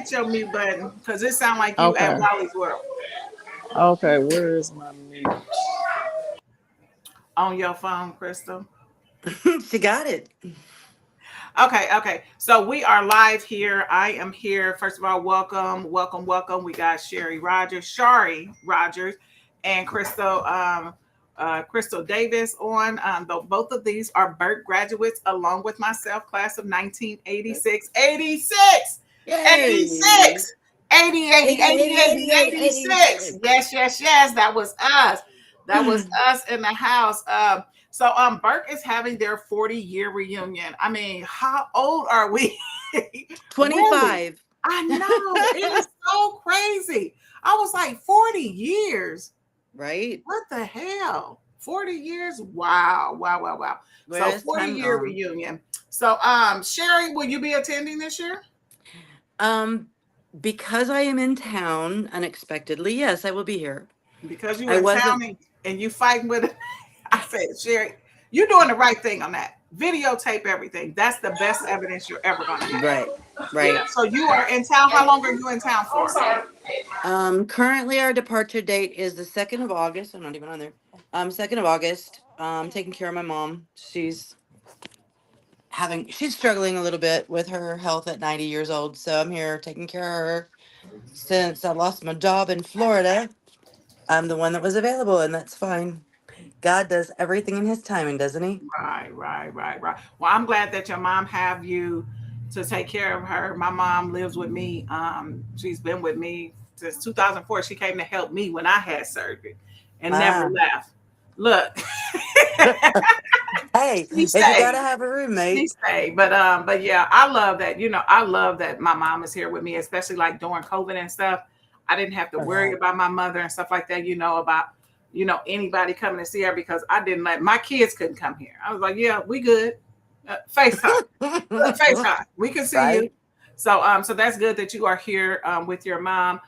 hit your mute button because it sounds like you at Okay. Wally's World Okay. Where is my mute? on your phone, Crystal. She got it. Okay. So we are live here. I am here. First of all, welcome. We got Shari Rogers, and Crystal Davis on. Both of these are Burke graduates, along with myself, class of 1986, 86, Yay. 86, 80, 80, 88, 80, 80, 88, 86. 86. Yes. That was us. That was us in the house. Burke is having their 40-year reunion. I mean, how old are we? Really? 25. I know. It is so crazy. I was like 40 years. Right? What the hell? 40 years? Wow. So Where's time 40-year gone? reunion. So Sherry, will you be attending this year? Um, because I am in town unexpectedly, yes, I will be here. Because you I in wasn't. town and you fighting with I said, Sherry, you're doing the right thing on that. Videotape everything. That's the best evidence you're ever gonna have. Right. Yeah. Right. So you are in town. How long are you in town for? Currently our departure date is the 2nd of August. I'm not even on there. 2nd of August. Taking care of my mom. She's struggling a little bit with her health at 90 years old. So I'm here taking care of her since I lost my job in Florida. I'm the one that was available, and that's fine. God does everything in his timing, doesn't he? Right. Well, I'm glad that your mom have you to take care of her. My mom lives with me. She's been with me since 2004. She came to help me when I had surgery and never Ah. left. Look, Hey, she if you gotta stayed. have a She roommate. stayed. But yeah, I love that. I love that my mom is here with me, especially like during COVID and stuff. I didn't have to worry Right. about my mother and stuff like that, about anybody coming to see her because I didn't let my kids couldn't come here. I was like, yeah, we good. FaceTime. FaceTime. We can see you. Right? So that's good that you are here with your mom.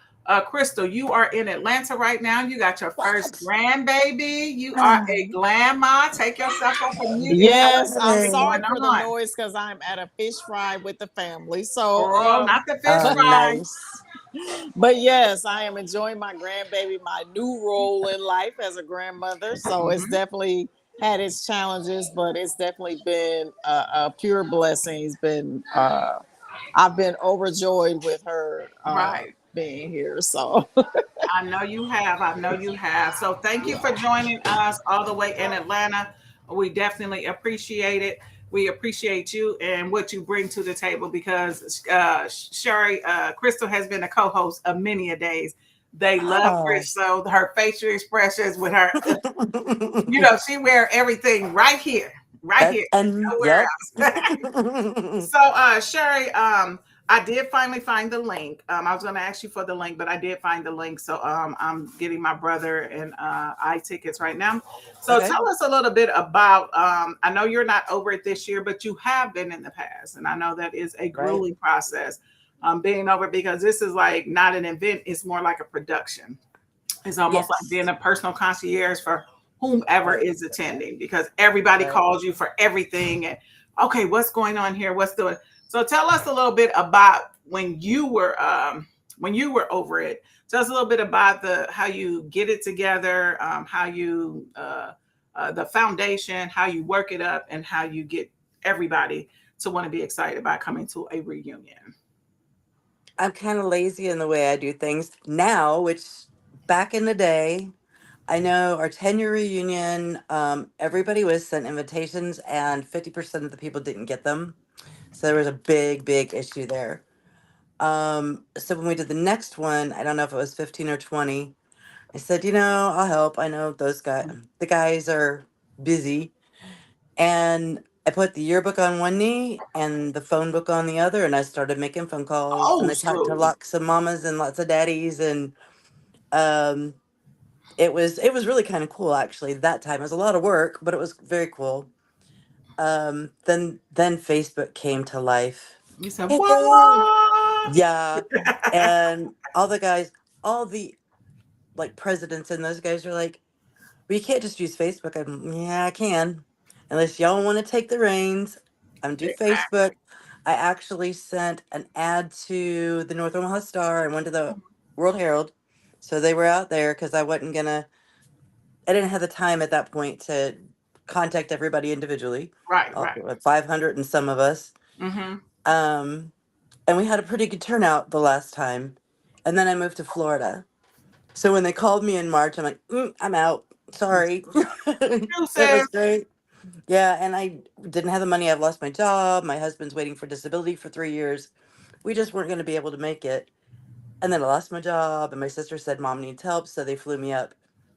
Crystal, you are in Atlanta right now. You got your first What? grandbaby. You are a grandma. Take yourself off of mute and tell us Yes, a little I'm bit Hey. sorry going for the on. noise because I'm at a fish fry with the family. So, Girl, not the fish Oh, but fry. nice. but yes, I am enjoying my grandbaby, my new role in life as a grandmother. So it's Hmm. definitely had its challenges, but it's definitely been a pure blessing. I've been overjoyed with her Right. being here. So I know you have. I know you have. So thank you for joining us all the way in Atlanta. We definitely appreciate it. We appreciate you and what you bring to the table because Sherry, Crystal has been a co-host of many a days. They love Oh. Crystal, her facial expressions with her, she wear everything right here, And nowhere yep. else. So, Sherry, I did finally find the link. I was going to ask you for the link, but I did find the link. So, I'm getting my brother and I tickets right now. So, Okay. tell us a little bit about. I know you're not over it this year, but you have been in the past, and I know that is a Right. grueling process. Being over because this is like not an event; it's more like a production. It's almost like Yes. being a personal concierge for whomever Right. is attending because everybody Right. calls you for everything. And okay, what's going on here? What's doing? So tell us a little bit about when you were over it. Tell us a little bit about the how you get it together, how you the foundation, how you work it up, and how you get everybody to want to be excited about coming to a reunion. I'm kind of lazy in the way I do things now, which back in the day, I know our 10-year reunion, everybody was sent invitations and 50% of the people didn't get them. So there was a big issue there. So when we did the next one, I don't know if it was 15 or 20, I said, I'll help. I know the guys are busy. And I put the yearbook on one knee and the phone book on the other, and I started making phone calls and Oh, I talked to so lots of mamas and lots of daddies, and um, it was really kind of cool actually. That time it was a lot of work, but it was very cool. Then Facebook came to life. you said Hey, what? yeah, and all the guys, all the like presidents and those guys are like, "We can't just use Facebook." Yeah, I can, unless y'all want to take the reins. I'm do Exactly. Facebook. I actually sent an ad to the North Omaha Star and went to the World Herald. So they were out there because I didn't have the time at that point to contact everybody individually, Right, right. like 500 and some of us. Mm-hmm. Um, and we had a pretty good turnout the last time. And then I moved to Florida. So when they called me in March, I'm like, I'm out. Sorry. You It said, was great. Yeah, and I didn't have the money. I've lost my job. My husband's waiting for disability for 3 years. We just weren't going to be able to make it. And then I lost my job, and my sister said, Mom needs help. So they flew me up.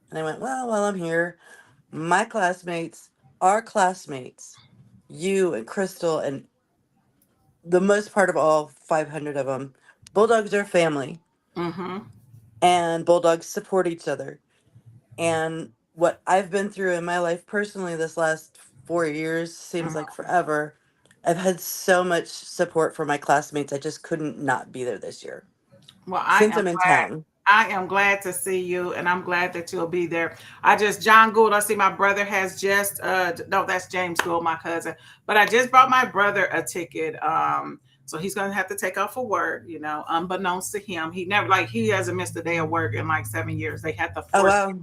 And I went, well, while I'm here, my classmates, our classmates, you and Crystal, and the most part of all 500 of them, Bulldogs are family, mm-hmm. and Bulldogs support each other. And what I've been through in my life personally this last 4 years seems like forever. I've had so much support from my classmates. I just couldn't not be there this year Well, since I'm in town. I am glad to see you, and I'm glad that you'll be there. I just John Gould. I see my brother has just no, that's James Gould, my cousin. But I just bought my brother a ticket. So he's gonna have to take off for work, unbeknownst to him. He hasn't missed a day of work in like 7 years. They had to Oh, force wow.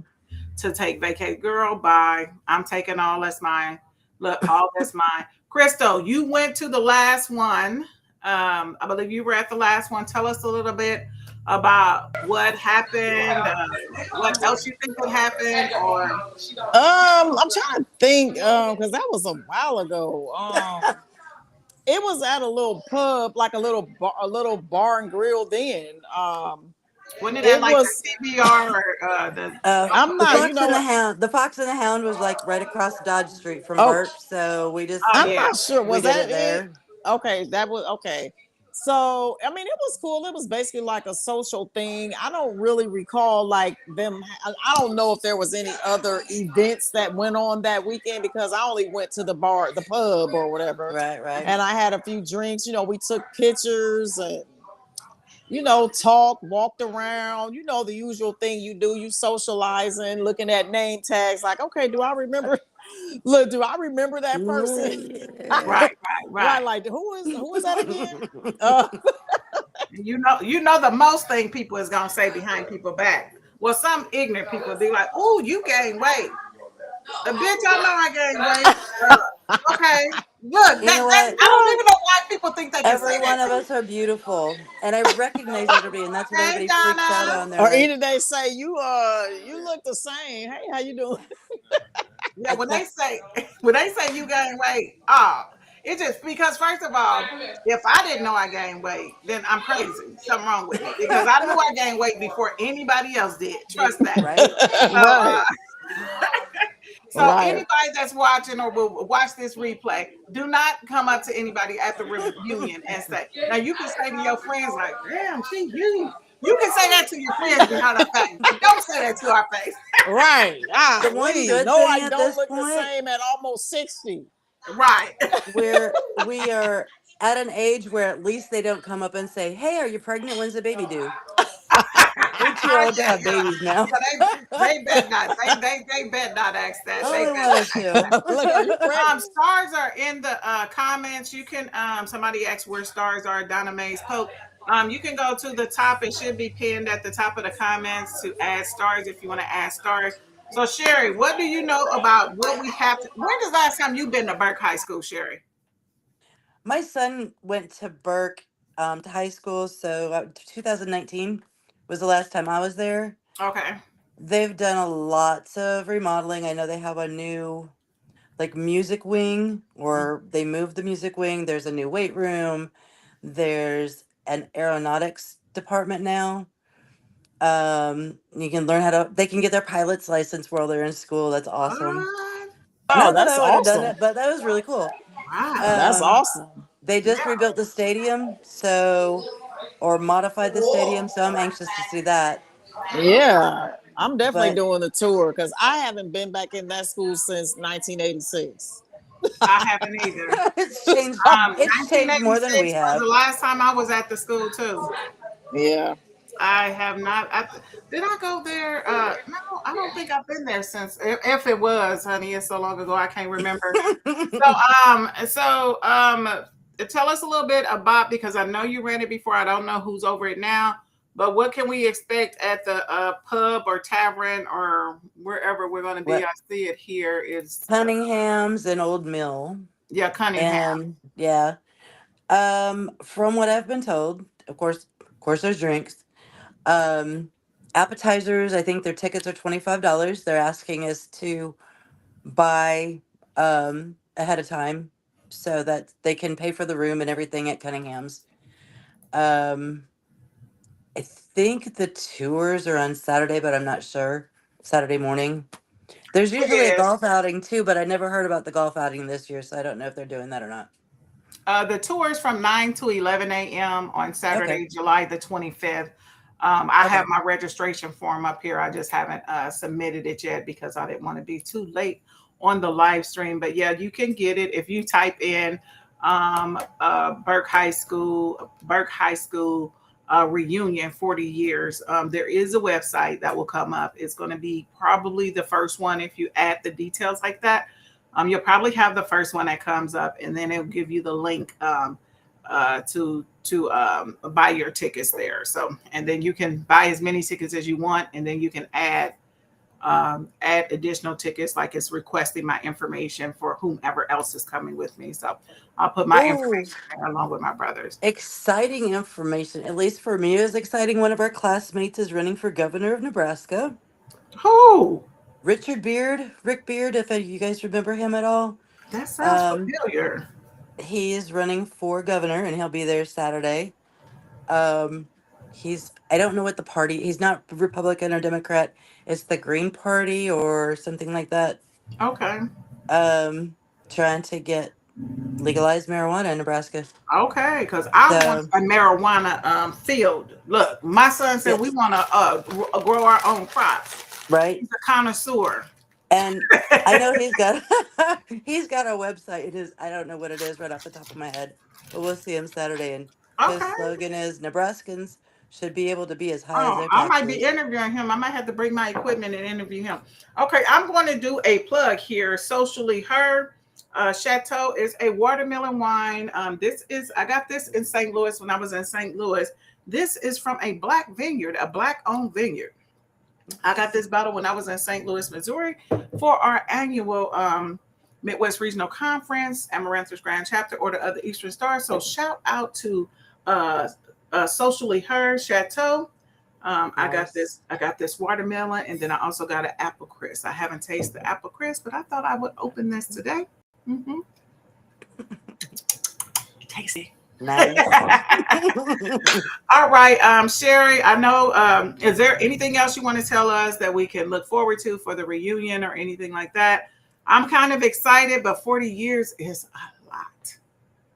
to take vacate. Girl, bye. I'm taking all that's mine. Look, all that's mine. Crystal, you went to the last one. I believe you were at the last one. Tell us a little bit about what happened, what else you think could happen, or I'm trying to think, because that was a while ago. It was at a little pub, like a little bar and grill. Then, wasn't it at it like was. the CBR or the I'm The not. place? You Fox know and the what? Hound. The Fox and the Hound was like right across Dodge Street from Oh, Burke, so Oh I'm yeah. not sure. we Was did that it it? there. Okay, that was okay. So, I mean, it was cool. It was basically like a social thing. I don't really recall like them. I don't know if there was any other events that went on that weekend because I only went to the bar, the pub or whatever. Right, right. And I had a few drinks. We took pictures and, talked, walked around, the usual thing you do. You socializing, looking at name tags, like, okay, do I remember? Look, do I remember that person? Yeah. Right, right, Right, right. like who is that again? Uh, You know the most thing people is gonna say behind people back. Well, some ignorant people be like, "Oh, you gained weight." Bitch, I know I gained weight. Okay, good. You know That what? I don't even know why people think they can say Every that one of to you. us are beautiful, and I recognize everybody, and that's what Hey, everybody freaks out Donna. on. They're or like, either they say you look the same. Hey, how you doing? Yeah, I when they can't. say when they say you gain weight, it's just because first of all, if I didn't know I gained weight, then I'm crazy. Something wrong with me because I knew I gained weight before anybody else did. Trust that. Right? So, Right, so right. anybody that's watching or will watch this replay, do not come up to anybody at the reunion and say. Now you can say to your friends like, "Damn, she huge." You can say that to your friends behind our back, but don't say that to our face. Right. The one Lee. good No, thing I at don't this look the point, same at almost 60. Right. we are at an age where at least they don't come up and say, "Hey, are you pregnant? When's the baby due?" We're too old to Yeah, have yeah, babies now. yeah. They bet not. They bet not ask that. They Only bet one or not ask two. that. Look, are you pregnant? Stars are in the comments. You can somebody asked where stars are. Donna Mae's Pope. You can go to the top. It should be pinned at the top of the comments to add stars if you want to add stars. So Sherry, what do you know about what we have to? When is the last time you've been to Burke High School, Sherry? My son went to Burke to high school, so 2019 was the last time I was there. Okay. They've done a lot of remodeling. I know they have a new like music wing, or they moved the music wing. There's a new weight room. There's an aeronautics department now. You can learn how to. They can get their pilot's license while they're in school. That's awesome. What? Oh, Not that that's I would have done awesome. it, but that was really cool. Wow. That's Um, awesome. they just Yeah. rebuilt the stadium, so or modified the stadium, so I'm anxious to see that. Yeah. I'm definitely But doing the tour because I haven't been back in that school since 1986. I haven't either. it's changed. It's changed more than we 1986 was the have. last time I was at the school too. Yeah. I have not. Did I go there? No, I don't think I've been there since. If it was, honey, it's so long ago I can't remember. So, tell us a little bit about, because I know you ran it before. I don't know who's over it now, but what can we expect at the pub or tavern or wherever we're going to be? What I see it here. Is Cunningham's and Old Mill. yeah, Cunningham. And yeah. From what I've been told, of course there's drinks. Um Appetizers, I think their tickets are $25. They're asking us to buy ahead of time so that they can pay for the room and everything at Cunningham's. Um I think the tours are on Saturday, but I'm not sure. Saturday morning. There's usually a Yes. golf outing too, but I never heard about the golf outing this year, so I don't know if they're doing that or not. The tour is from 9 to 11 a.m. on Okay. Saturday, July the 25th. I have Okay. my registration form up here. I just haven't submitted it yet because I didn't want to be too late on the live stream. But yeah, you can get it if you type in Burke High School reunion 40 years. There is a website that will come up. It's going to be probably the first one if you add the details like that. You'll probably have the first one that comes up, and then it'll give you the link to buy your tickets there. So, and then you can buy as many tickets as you want, and then you can add additional tickets, like it's requesting my information for whomever else is coming with me. So, I'll put my Ooh, information there along with my brothers. exciting information. At least for me, it was exciting. One of our classmates is running for governor of Nebraska. Oh, Rick Beard, if you guys remember him at all. that sounds Um, familiar. he is running for governor and he'll be there Saturday. Um, I don't know what the party, he's not Republican or Democrat. It's the Green Party or something like that. Okay. Um, Trying to get legalized marijuana in Nebraska. Okay, because I want So, a marijuana field. Look, my son said we yes, want to grow our own crops. right. He's a connoisseur. And I know he's got he's got a website. It is, I don't know what it is right off the top of my head, but we'll see him Saturday. And his Okay. slogan is Nebraskans should be able to be as high as Oh, their I might be taxes. interviewing him. I might have to bring my equipment and interview him. Okay, I'm going to do a plug here. Socially Her Chateau is a watermelon wine. This is I got this in St. Louis when I was in St. Louis. This is from a black vineyard, a black owned vineyard. I got this bottle when I was in St. Louis, Missouri, for our annual Midwest Regional Conference, Amaranthus Grand Chapter, Order of the Eastern Star. So shout out to uh, Socially Her Chateau. I got Nice. this. I got this watermelon, and then I also got an apple crisp. I haven't tasted the apple crisp, but I thought I would open this today. Mm-hmm. Tasty. Nice. All right, Sherry. I know. Is there anything else you want to tell us that we can look forward to for the reunion or anything like that? I'm kind of excited, but 40 years is a lot.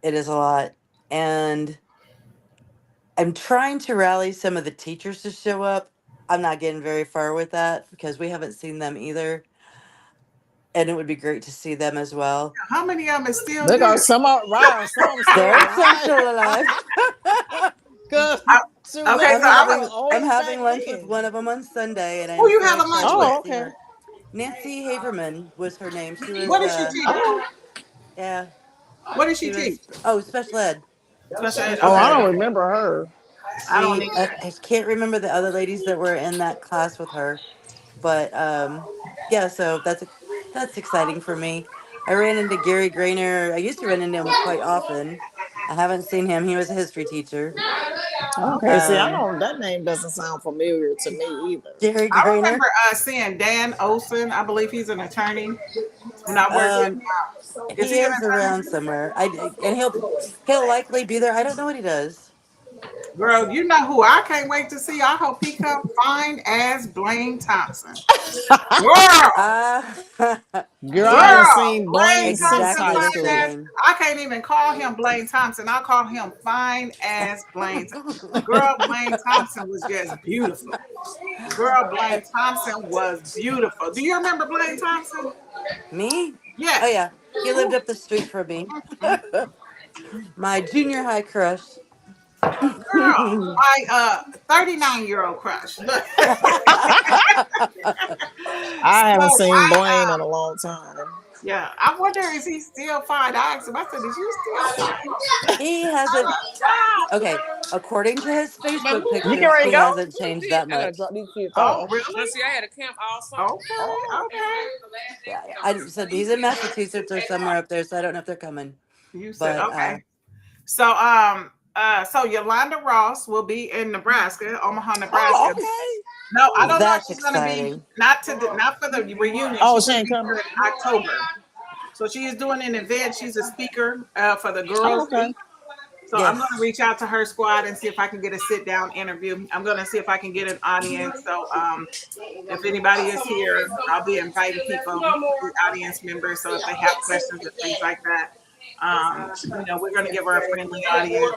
It is a lot. And I'm trying to rally some of the teachers to show up. I'm not getting very far with that because we haven't seen them either. And it would be great to see them as well. How many of them is still Look, here? some are right, some of them still There are some alive. still alive. Cause I- shoot, okay, look, I'm so some of I'm. them having were I'm old back having lunch with then. one of them on Sunday, and Who I'm you so have a lunch excited to with? Oh, see okay. her. Nancy Haverman was her name. She was What does she teach? Oh, yeah, What does she she teach? was special ed. Special ed. oh, I Okay, don't remember her. I don't She either. I can't remember the other ladies that were in that class with her, but yeah, so that's exciting for me. I ran into Gary Grainer. I used to run into him quite often. I haven't seen him. He was a history teacher. Okay, see, I Um, don't. That name doesn't sound familiar to me either. Gary I remember Grainer. seeing Dan Olson. I believe he's an attorney. When I worked at, Um, is he he an is around attorney? somewhere. And he'll likely be there. I don't know what he does. Girl, you know who I can't wait to see. I hope he come fine as Blaine Thompson. Girl, Uh, Girl, I yeah, haven't girl, seen Blaine Blaine since Thompson high exactly the fine school. as. same. I can't even call him Blaine Thompson. I call him fine as Blaine. Girl, Blaine Thompson was just beautiful. Girl, Blaine Thompson was beautiful. Do you remember Blaine Thompson? Me? Oh Yes. yeah, he lived up the street from me. My junior high crush. Girl, my 39-year-old crush. Look. I So haven't seen I Blaine in a long time. Yeah, I wonder is he still fine? I asked him. I said, "Is you still fine?" He hasn't. Okay, according to his You Facebook getting pictures, ready he to go? hasn't changed that I gotta much. drop these kids Oh, off. really? Let's see, I had a camp all summer. Okay, okay. Yeah, I said he's in Massachusetts or somewhere up there, so I don't know if they're coming. You said But okay. So so Yolanda Ross will be in Nebraska, Omaha, Oh, Nebraska. okay. No, I don't know if that's she's gonna be exciting. not for the reunion. Oh, She's she gonna ain't be coming. here in October. So she is doing an event. She's a speaker for the Oh, girls' okay. week. So I'm going to Yes. reach out to her squad and see if I can get a sit down interview. I'm going to see if I can get an audience. So if anybody is here, I'll be inviting people to be audience members. So if they have questions or things like that, we're going to give her a friendly audience.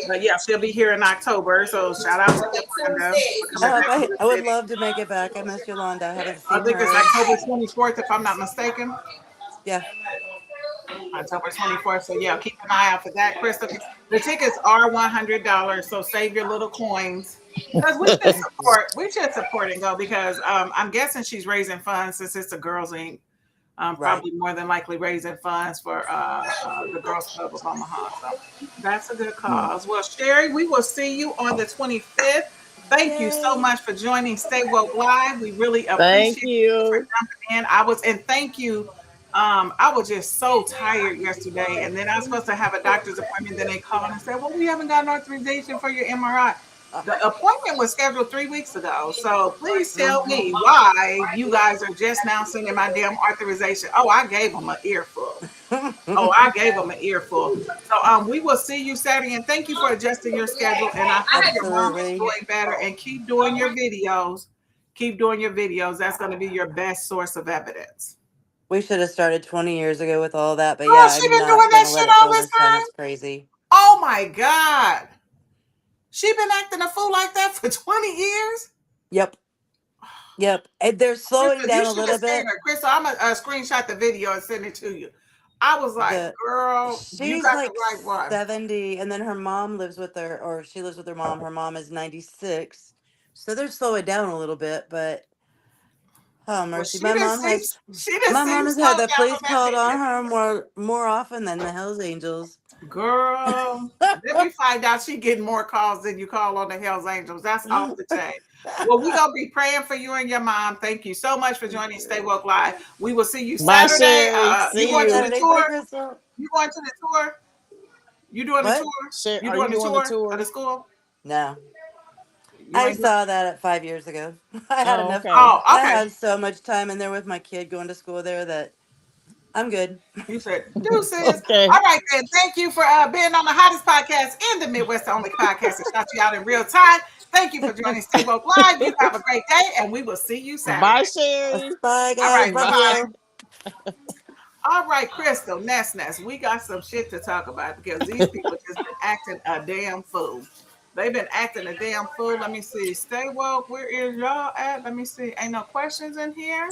But yeah, she'll be here in October. So shout out to Yolanda for coming I hope back to I the would city. love to make it back. I miss Yolanda. I haven't I seen think it's her. October 24th, if I'm not mistaken. Yeah. October 24th. So yeah, keep an eye out for that, Crystal. The tickets are $100, so save your little coins. Because we should support and go because I'm guessing she's raising funds since it's the Girls Inc. Right. Probably more than likely raising funds for the Girls Club of Omaha. So that's a good cause. Well, Sherry, we will see you on the 25th. Thank you so Yay. much for joining Stay Woke Live. We really Thank appreciate you for you. jumping in. And thank you. I was just so tired yesterday, and then I was supposed to have a doctor's appointment. Then they called and said, "Well, we haven't gotten authorization for your MRI." Uh, The appointment was scheduled 3 weeks ago. So please tell mhm. me why you guys are just now sending my damn authorization. Oh, I gave them an earful. Oh, I gave them an earful. So we will see you Saturday, and thank you for adjusting your schedule. And I hope your mom is Absolutely. doing better. And keep doing your videos. Keep doing your videos. That's going to be your best source of evidence. We should have started 20 years ago with all that, but Girl, yeah, she I'm been not doing that gonna let shit it all go this this time. time. It's crazy. Oh my God. She been acting a fool like that for 20 years. Yep. Yep. And they're slowing Crystal, you down a should have little seen bit. her. Crystal, I'm going to screenshot the video and send it to you. I was like, The girl, you she's got the like right one. 70, and then her mom lives with her, or she lives with her mom. Her mom is 96. So they're slowing down a little bit, but oh Well, mercy. she didn't My mom seem has so had the down police on that called on bitch. her more often than the Hells Angels. Girl, let me find out she getting more calls than you call on the Hells Angels. That's off the chain. Well, we're going to be praying for you and your mom. Thank you so much for Thank joining Stay you. Woke Live. We will see you Bye, Saturday. Sherry. You See See you going to you. the Saturday. Bye, tour? Crystal. You going to the tour? You doing the What? tour? You Are you doing the doing the tour of the tour? school? No. You I ain't doing. saw that at 5 years ago. I had Oh, enough. okay. Oh, I okay. have so much time in there with my kid going to school there that I'm good. You said deuces. Okay. All right, then. Thank you for being on the hottest podcast in the Midwest, the only podcast that shouts you out in real time. Thank you for joining Stay Woke Live. You have a great day, and we will see you Saturday. Bye, Sherry. Bye, All guys. right, See Love bye you. bye. All right, Crystal, Ness, we got some shit to talk about because these people just been acting a damn fool. They've been acting a damn fool. Let me see. Stay woke. Where is y'all at? Let me see. Ain't no questions in here.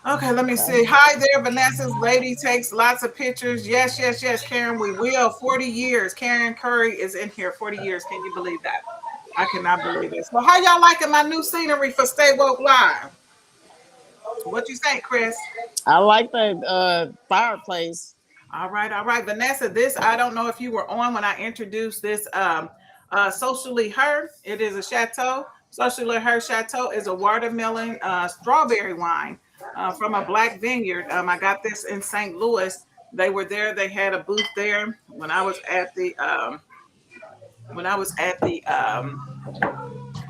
Okay, let me see. Hi there, Vanessa's lady takes lots of pictures. Yes, yes, yes, Karen, we will. 40 years. Karen Curry is in here. 40 years. Can you believe that? I cannot believe this. Well, how y'all liking my new scenery for Stay Woke Live? What you think, Chris? I like the fireplace. All right, all right. Vanessa, this, I don't know if you were on when I introduced this Socially Her. It is a chateau. Socially Her Chateau is a watermelon strawberry wine from a black vineyard. I got this in St. Louis. They were there. They had a booth there when I was at the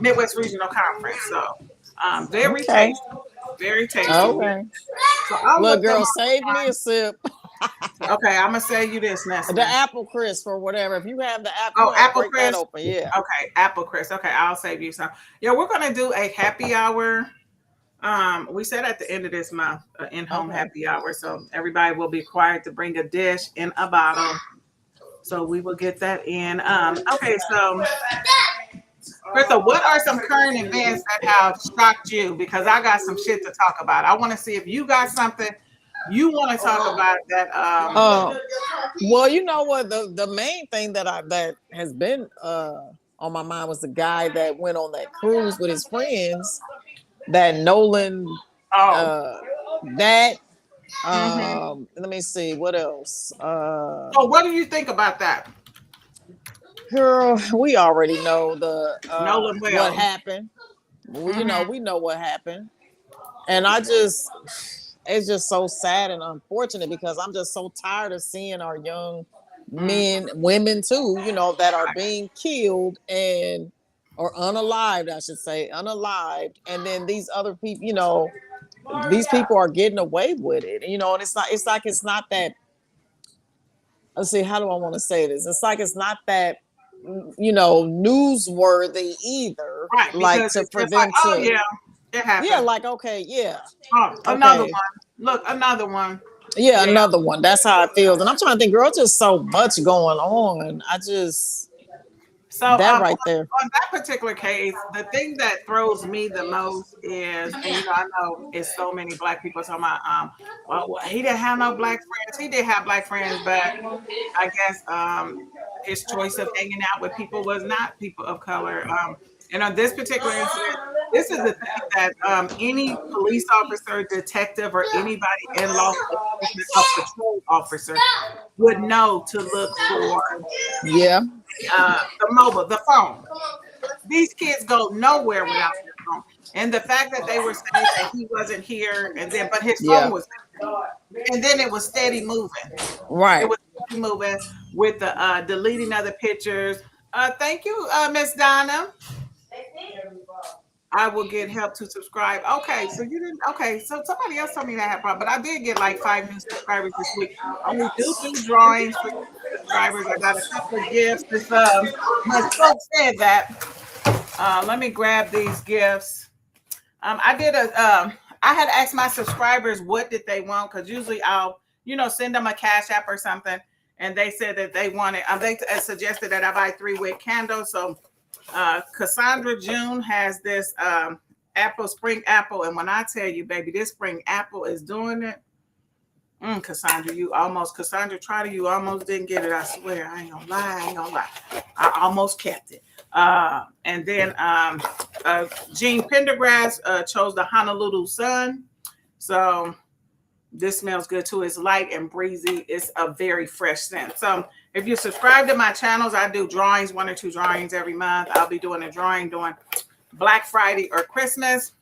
Midwest Regional Conference. So very Okay. tasty, very tasty. Okay. So I'll Look, look them girl, up save me a online. sip. Okay, I'm gonna say you this, The Nessa. apple crisp or whatever. If you have the apple, Oh, you have to apple break that crisp. open. Yeah. Okay, apple crisp. Okay, I'll save you some. Yeah, we're gonna do a happy hour. We said at the end of this month, in-home Okay. happy hour. So everybody will be required to bring a dish in a bottle. So we will get that in. Okay, so Crystal, what are some current events that have shocked you? Because I got some shit to talk about. I want to see if you got something you want to talk about that. Well, you know what? The main thing that has been on my mind was the guy that went on that cruise with his friends. That Nolan Oh, uh That. Mm-hmm. Let me see what else. So what do you think about that? Girl, we already know Nolan what Wells. happened. Well, Mm-hmm. we know what happened, and it's just so sad and unfortunate because I'm just so tired of seeing our young Mm-hmm. men, women too, that are being killed and or unalived, I should say, unalived, and then these other people, these people are getting away with it, and it's not that. Let's see, how do I want to say this? It's like it's not that newsworthy either. Right, Like because to it's for just like, them oh to, yeah, it yeah, happened. like okay, yeah, Oh, another okay, one. Look, another one. yeah, Yeah. another one. That's how it feels. And I'm trying to think, girl, just so much going on. So That right there. on that particular case, the thing that throws me the most is, and I know it's so many black people talking about, well, he didn't have no black friends. He did have black friends, but I guess his choice of hanging out with people was not people of color. And on this particular incident, this is the thing that any police officer, detective, or anybody in law enforcement, a patrol officer would know to look for Yeah, the phone. These kids go nowhere without their phone. And the fact that they were saying that he wasn't here, and then but his phone yeah, was, and then it was steady moving. It right. was steady moving with the deleting of the pictures. Thank you, Miss Donna. I will get help to subscribe. Okay, so you didn't. Okay, so somebody else told me that had problem, but I did get like 5 new subscribers this week. We do drawings for subscribers. I got a couple of gifts. This my folks said that. Let me grab these gifts. I did I had asked my subscribers what did they want, because usually I'll send them a cash app or something, and they said that they wanted. They suggested that I buy 3 wick candles. So Cassandra June has this spring apple, and when I tell you, baby, this spring apple is doing it. Cassandra, you almost didn't get it. I swear, I ain't gonna lie. I almost kept it. And then Jean Pendergrass chose the Honolulu Sun. So this smells good too. It's light and breezy. It's a very fresh scent. So if you subscribe to my channels, I do drawings, 1 or 2 drawings every month. I'll be doing a drawing during Black Friday or Christmas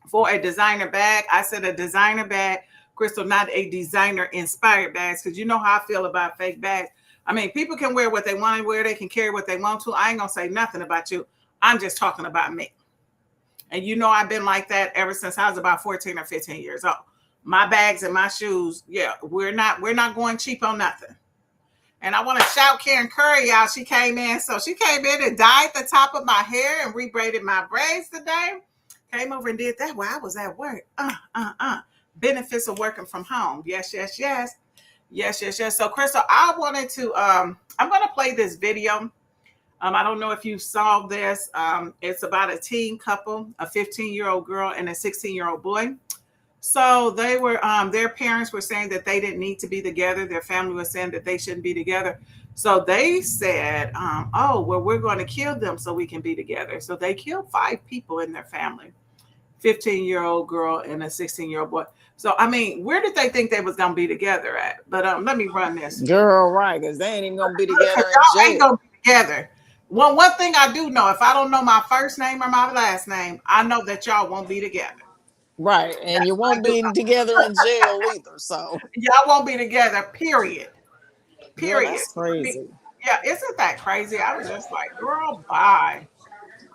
for a designer bag. I said a designer bag, Crystal, not a designer inspired bags, because you know how I feel about fake bags. I mean, people can wear what they want to wear. They can carry what they want to. I ain't going to say nothing about you. I'm just talking about me. And I've been like that ever since I was about 14 or 15 years old. My bags and my shoes, yeah, we're not going cheap on nothing. And I want to shout Karen Curry out. She came in. So she came in and dyed the top of my hair and rebraided my braids today. Came over and did that while I was at work. Benefits of working from home. Yes. So Crystal, I wanted to I'm gonna play this video. I don't know if you saw this. It's about a teen couple, a 15-year-old girl and a 16-year-old boy. So they were their parents were saying that they didn't need to be together. Their family was saying that they shouldn't be together. So they said, we're going to kill them so we can be together. So they killed 5 people in their family. 15-year-old girl and a 16-year-old boy. So, I mean, where did they think they was going to be together at? But let me run this. Girl, right, because they ain't even going to be together in Y'all ain't jail. going to be together. Well, one thing I do know, if I don't know my first name or my last name, I know that y'all won't be together. Right, and you won't be together in jail either, so. Y'all won't be together, period. Girl, Period. that's crazy. Yeah, isn't that crazy? I was just like, girl, bye.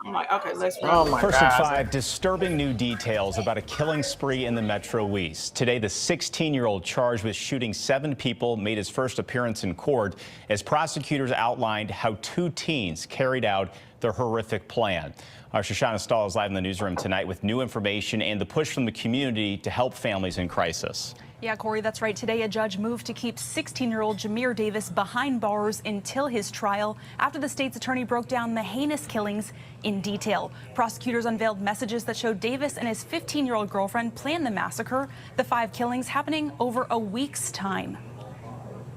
I'm like, okay, let's run. Oh my First at God. 5, disturbing new details about a killing spree in the Metro East. Today, the 16-year-old charged with shooting 7 people made his first appearance in court as prosecutors outlined how 2 teens carried out their horrific plan. Our Shoshana Stahl is live in the newsroom tonight with new information and the push from the community to help families in crisis. Yeah, Corey, that's right. Today, a judge moved to keep 16-year-old Jameer Davis behind bars until his trial after the state's attorney broke down the heinous killings in detail. Prosecutors unveiled messages that showed Davis and his 15-year-old girlfriend planned the massacre, the 5 killings happening over a week's time.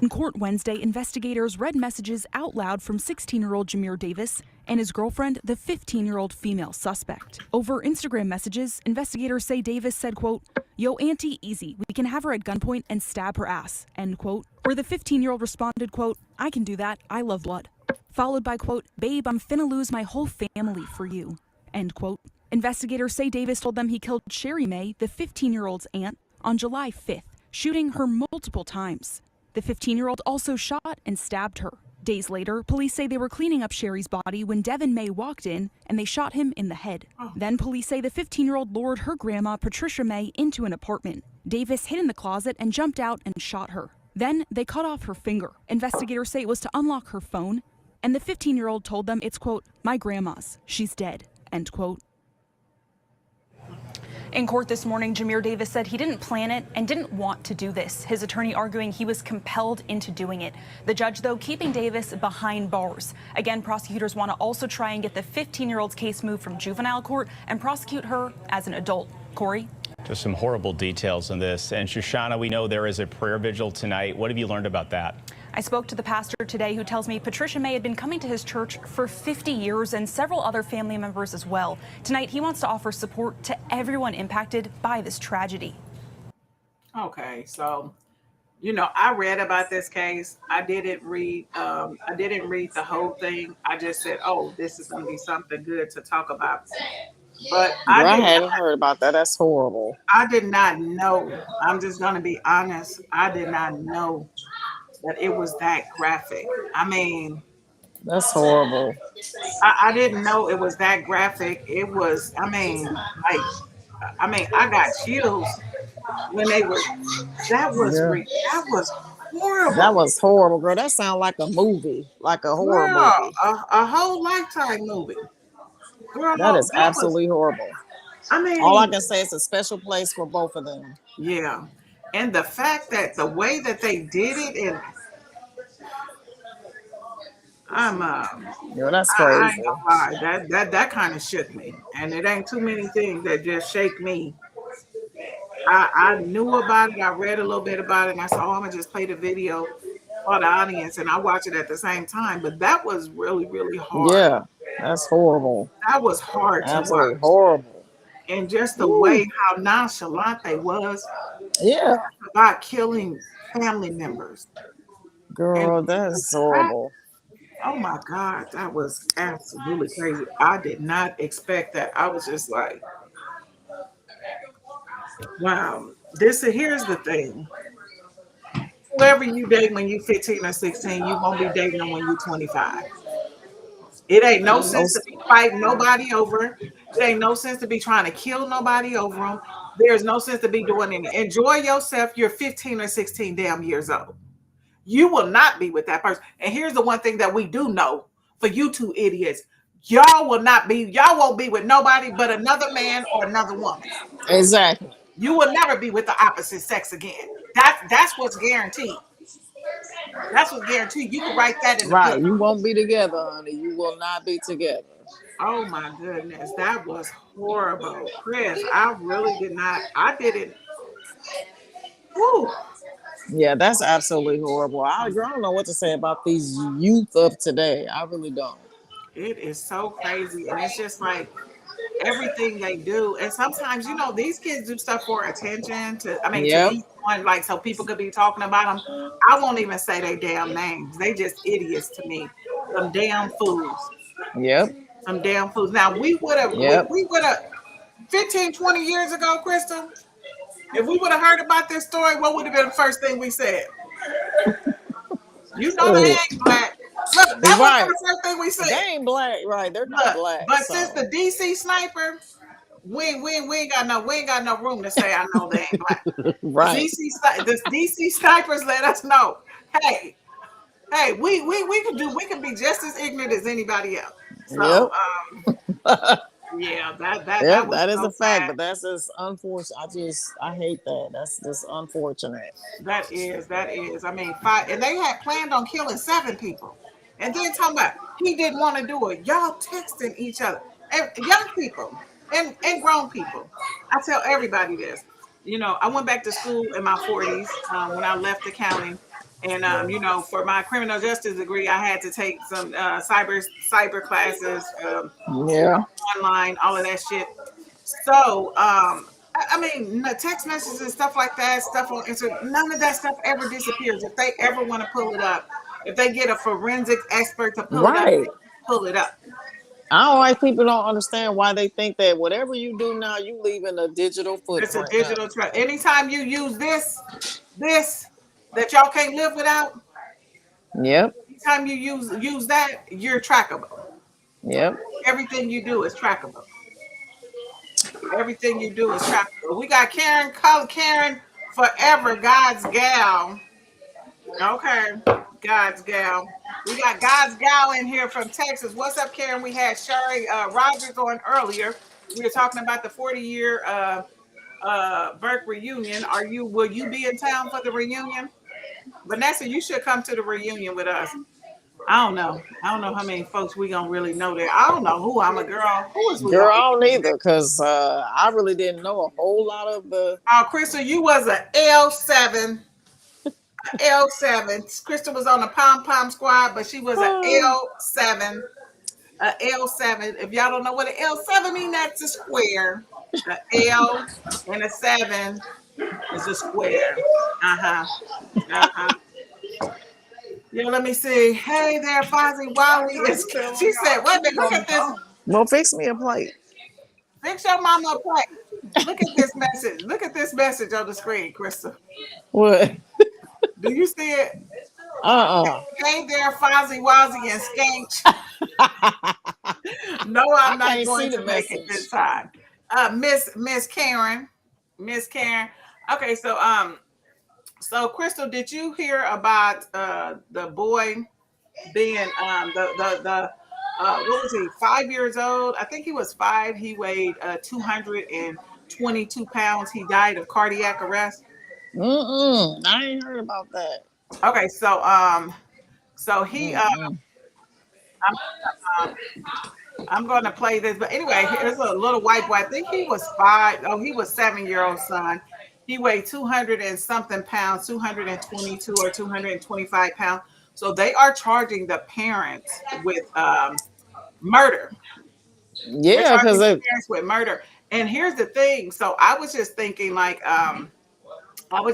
In court Wednesday, investigators read messages out loud from 16-year-old Jameer Davis and his girlfriend, the 15-year-old female suspect. Over Instagram messages, investigators say Davis said, quote, "Yo, auntie, easy. We can have her at gunpoint and stab her ass," end quote. Where the 15-year-old responded, quote, "I can do that. I love blood." Followed by, quote, "Babe, I'm finna lose my whole family for you," end quote. Investigators say Davis told them he killed Sherry May, the 15-year-old's aunt, on July 5th, shooting her multiple times. The 15-year-old also shot and stabbed her. Days later, police say they were cleaning up Sherry's body when Devin May walked in and they shot him in the head. Then police say the 15-year-old lured her grandma, Patricia May, into an apartment. Davis hid in the closet and jumped out and shot her. Then they cut off her finger. Investigators say it was to unlock her phone, and the 15-year-old told them it's, quote, "My grandma's. She's dead," end quote. In court this morning, Jameer Davis said he didn't plan it and didn't want to do this. His attorney arguing he was compelled into doing it. The judge, though, keeping Davis behind bars. Again, prosecutors want to also try and get the 15-year-old's case moved from juvenile court and prosecute her as an adult. Corey? Just some horrible details in this. And Shoshana, we know there is a prayer vigil tonight. What have you learned about that? I spoke to the pastor today who tells me Patricia May had been coming to his church for 50 years and several other family members as well. Tonight, he wants to offer support to everyone impacted by this tragedy. Okay, so, I read about this case. I didn't read the whole thing. I just said, oh, this is going to be something good to talk about. But I hadn't heard about that. That's horrible. I did not know. I'm just going to be honest. I did not know that it was that graphic. I mean, that's horrible. I didn't know it was that graphic. It was, I got chills when they were, that was horrible. That was horrible, girl. That sounded like a movie, like a horror movie. A whole Lifetime movie. Girl, that is absolutely horrible. All I can say is a special place for both of them. Yeah. And the fact that the way that they did it, and that's crazy. I ain't gonna lie. That kind of shook me. And it ain't too many things that just shake me. I knew about it. I read a little bit about it, and I said, I'm gonna just play the video for the audience, and I watch it at the same time. But that was really, really hard. Yeah, that's horrible. That was hard to watch. Horrible. And just the way how nonchalant they was. Yeah. About killing family members. Girl, that's horrible. Oh my God, that was absolutely crazy. I did not expect that. I was just like, wow. Here's the thing. Whoever you date when you 15 or 16, you won't be dating them when you 25. It ain't no sense to be fighting nobody over. It ain't no sense to be trying to kill nobody over them. There's no sense to be doing anything. Enjoy yourself. You're 15 or 16 damn years old. You will not be with that person. And here's the one thing that we do know for you two idiots. Y'all won't be with nobody but another man or another woman. Exactly. You will never be with the opposite sex again. That's what's guaranteed. That's what's guaranteed. You can write that in the book. You won't be together, honey. You will not be together. Oh my goodness. That was horrible. Chris, I really did not. I didn't. Whew. Yeah, that's absolutely horrible. I don't know what to say about these youth of today. I really don't. It is so crazy. And it's just like everything they do. And sometimes, these kids do stuff for attention to each one, like so people could be talking about them. I won't even say their damn names. They just idiots to me. Some damn fools. Yep. Some damn fools. Now we would have 15, 20 years ago, Crystal, if we would have heard about this story, what would have been the first thing we said? They ain't black. Look, that was the first thing we said. They ain't black, right? They're not black. But since the DC sniper, we ain't got no room to say I know they ain't black. Right. The DC snipers let us know. Hey, we can be just as ignorant as anybody else. So yeah, that is a fact, but that's just unfortunate. I hate that. That's just unfortunate. That is. And they had planned on killing 7 people. And then talking about he didn't want to do it. Y'all texting each other. And young people and grown people. I tell everybody this. I went back to school in my 40s when I left the county. And for my criminal justice degree, I had to take some cyber classes, Yeah. online, all of that shit. So, I mean, the text messages and stuff like that, stuff on Instagram, none of that stuff ever disappears. If they ever want to pull it up, if they get a forensic expert to pull it up, Right. pull it up. I don't like people don't understand why they think that whatever you do now, you leaving a digital It's a footprint. digital track. Anytime you use this that y'all can't live without, Yep. anytime you use that, you're trackable. Yep. Everything you do is trackable. Everything you do is trackable. We got Karen, call Karen forever, God's gal. Okay, God's gal. We got God's gal in here from Texas. What's up, Karen? We had Sherry Rogers on earlier. We were talking about the 40-year Burke reunion. Will you be in town for the reunion? Vanessa, you should come to the reunion with us. I don't know how many folks we gonna really know there. I don't know who. I'm a girl. Who is we Girl, I gonna don't either, because I really didn't know a whole lot of the. Oh, Crystal, you was a L7. L7. Crystal was on the pom pom squad, but she was a L7. A L7. If y'all don't know what an L7 means, that's a square. The L and a 7 is a square. Yeah, let me see. Hey there, Fozzie Wally. She said, wait a minute, look at this. Well, fix me a plate. Fix your mama a plate. Look at this message. Look at this message on the screen, Crystal. What? Do you see it? Hey there, Fozzie Wozzie and Skank. No, I'm not going to make it this time. Miss Karen. Miss Karen. Okay, so Crystal, did you hear about the boy being what was he, 5 years old? I think he was 5. He weighed 222 pounds. He died of cardiac arrest. I ain't heard about that. Okay, so he I'm going to play this, but anyway, here's a little white boy. I think he was 5. Oh, he was 7-year-old son. He weighed 200 and something pounds, 222 or 225 pounds. So they are charging the parents with murder. Yeah, because parents with murder. And here's the thing. So I was just thinking like, well,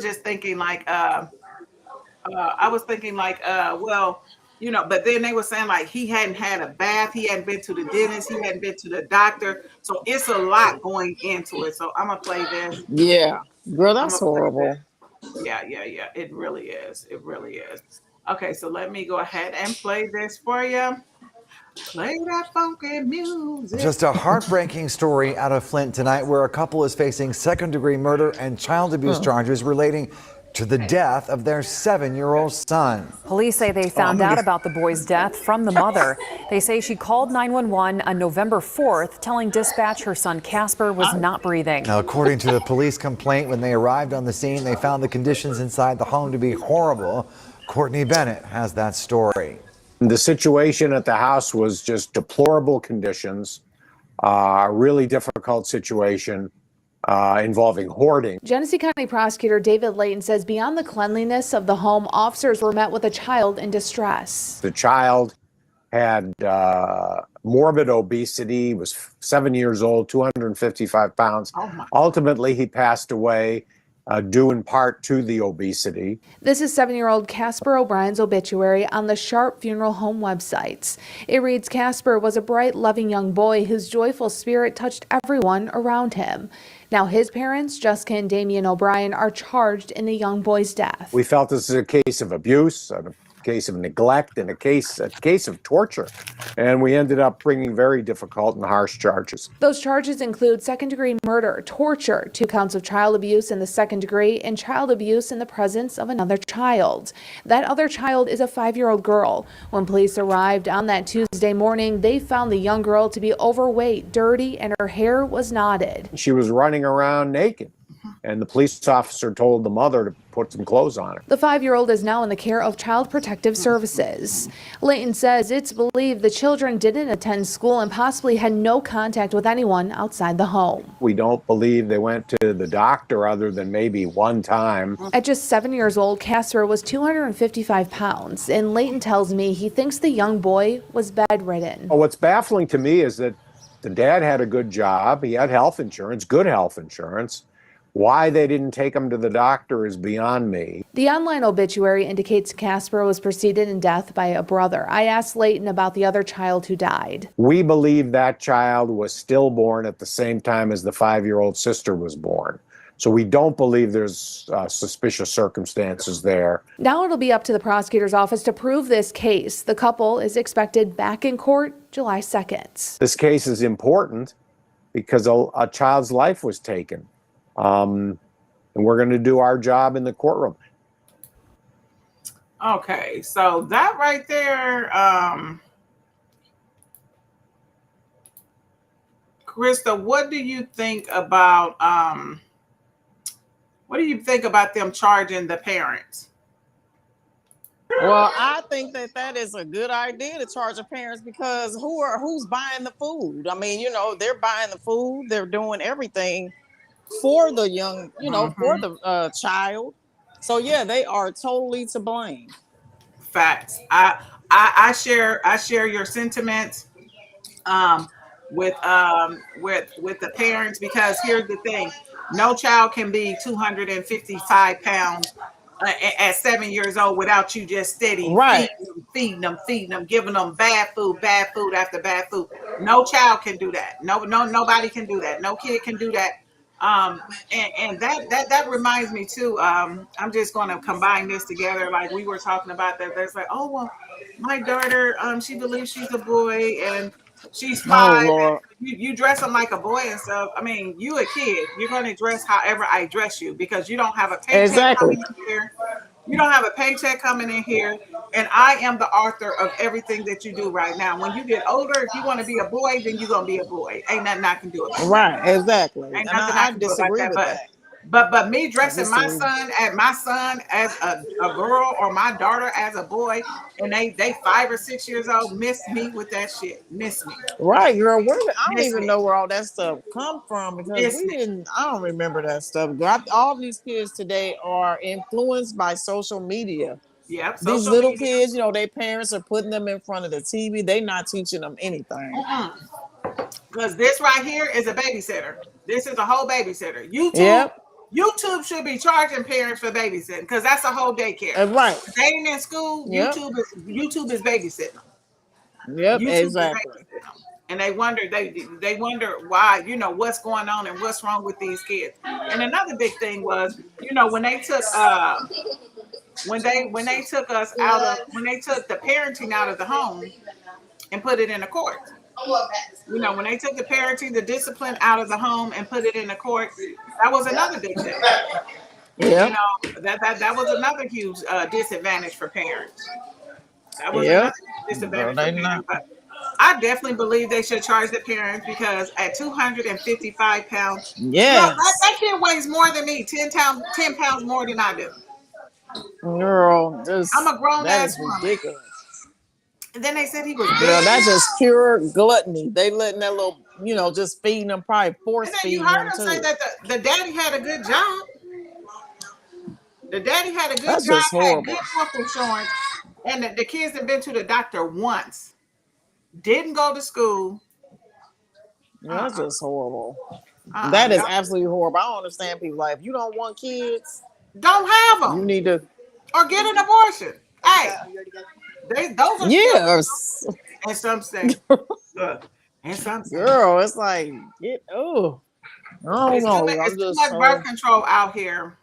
but then they were saying like he hadn't had a bath, he hadn't been to the dentist, he hadn't been to the doctor. So it's a lot going into it. So I'm gonna play this. Yeah, girl, that's horrible. Yeah. It really is. It really is. Okay, so let me go ahead and play this for you. Play that funky music. Just a heartbreaking story out of Flint tonight where a couple is facing second-degree murder and child abuse charges relating to the death of their 7-year-old son. Police say they found out about the boy's death from the mother. They say she called 911 on November 4th, telling dispatch her son Casper was not breathing. Now, according to the police complaint, when they arrived on the scene, they found the conditions inside the home to be horrible. Courtney Bennett has that story. The situation at the house was just deplorable conditions, a really difficult situation. Involving hoarding. Genesee County Prosecutor David Layton says beyond the cleanliness of the home, officers were met with a child in distress. The child had morbid obesity, was 7 years old, 255 pounds. Ultimately, he passed away due in part to the obesity. This is 7-year-old Casper O'Brien's obituary on the Sharp Funeral Home website. It reads, Casper was a bright, loving young boy whose joyful spirit touched everyone around him. Now his parents, Jessica and Damian O'Brien, are charged in the young boy's death. We felt this is a case of abuse, a case of neglect, and a case of torture. And we ended up bringing very difficult and harsh charges. Those charges include second-degree murder, torture, 2 counts of child abuse in the second degree, and child abuse in the presence of another child. That other child is a 5-year-old girl. When police arrived on that Tuesday morning, they found the young girl to be overweight, dirty, and her hair was knotted. She was running around naked. and the police officer told the mother to put some clothes on her. The 5-year-old is now in the care of Child Protective Services. Layton says it's believed the children didn't attend school and possibly had no contact with anyone outside the home. We don't believe they went to the doctor other than maybe one time. At just 7 years old, Casper was 255 pounds, and Layton tells me he thinks the young boy was bedridden. What's baffling to me is that the dad had a good job. He had health insurance, good health insurance. Why they didn't take him to the doctor is beyond me. The online obituary indicates Casper was preceded in death by a brother. I asked Layton about the other child who died. We believe that child was stillborn at the same time as the 5-year-old sister was born. So we don't believe there's suspicious circumstances there. Now it'll be up to the prosecutor's office to prove this case. The couple is expected back in court July 2nd. This case is important because a child's life was taken. And we're going to do our job in the courtroom. Okay, so that right there, Krista, what do you think about them charging the parents? Well, I think that is a good idea to charge the parents, because who's buying the food? I mean, they're buying the food, they're doing everything for the young, for the child. So yeah, they are totally to blame. Facts. I share your sentiments with the parents, because here's the thing: no child can be 255 pounds at 7 years old without you just steady feeding them, giving them bad food after bad food. No child can do that. Nobody can do that. No kid can do that. And that reminds me too. I'm just going to combine this together. Like we were talking about that. There's like, oh well, my daughter, she believes she's a boy and she's 5. Lord. You dress them like a boy and stuff. I mean, you a kid. You're going to dress however I dress you, because you don't have a paycheck coming in here. You don't have a paycheck coming in here, and I am the author of everything that you do right now. When you get older, if you want to be a boy, then you're going to be a boy. Ain't nothing I can do about that. Right, exactly. Ain't And nothing I can do about disagree that. with that. But me dressing my son as a girl, or my daughter as a boy, and they 5 or 6 years old, miss me with that shit. Miss me. Right, girl. I don't even know where all that stuff come from, because I don't remember that stuff. All these kids today are influenced by social media. Yep. These little kids, their parents are putting them in front of the TV. They not teaching them anything. Because this right here is a babysitter. This is a whole babysitter. YouTube should be charging parents for babysitting, because that's a whole daycare. Right. They ain't in school. Yep. YouTube is babysitting them. Yep, YouTube exactly. And they wonder why, what's going on and what's wrong with these kids. And another big thing was, when they took when they took the parenting out of the home and put it in the court. When they took the parenting, the discipline out of the home and put it in the court, that was another big thing. Yeah. That was another huge disadvantage for parents. That was another disadvantage for parents. But I definitely believe they should charge the parents, because at 255 pounds, that kid weighs more than me, 10 pounds more than I do. Girl, I'm a grown ass woman. Ridiculous. And then they said he was big. Girl, that's just pure gluttony. They letting that little, just feeding them, probably force feeding them. And then you heard him say that the daddy had a good job. The daddy had a good job, had good health insurance, and the kids have been to the doctor once. Didn't go to school. That's just horrible. That is absolutely horrible. I don't understand people. Like, if you don't want kids, don't have them. You need to, or get an abortion. Hey, those are and some things. And some things. Girl, it's like I don't know. It's too much birth control out here.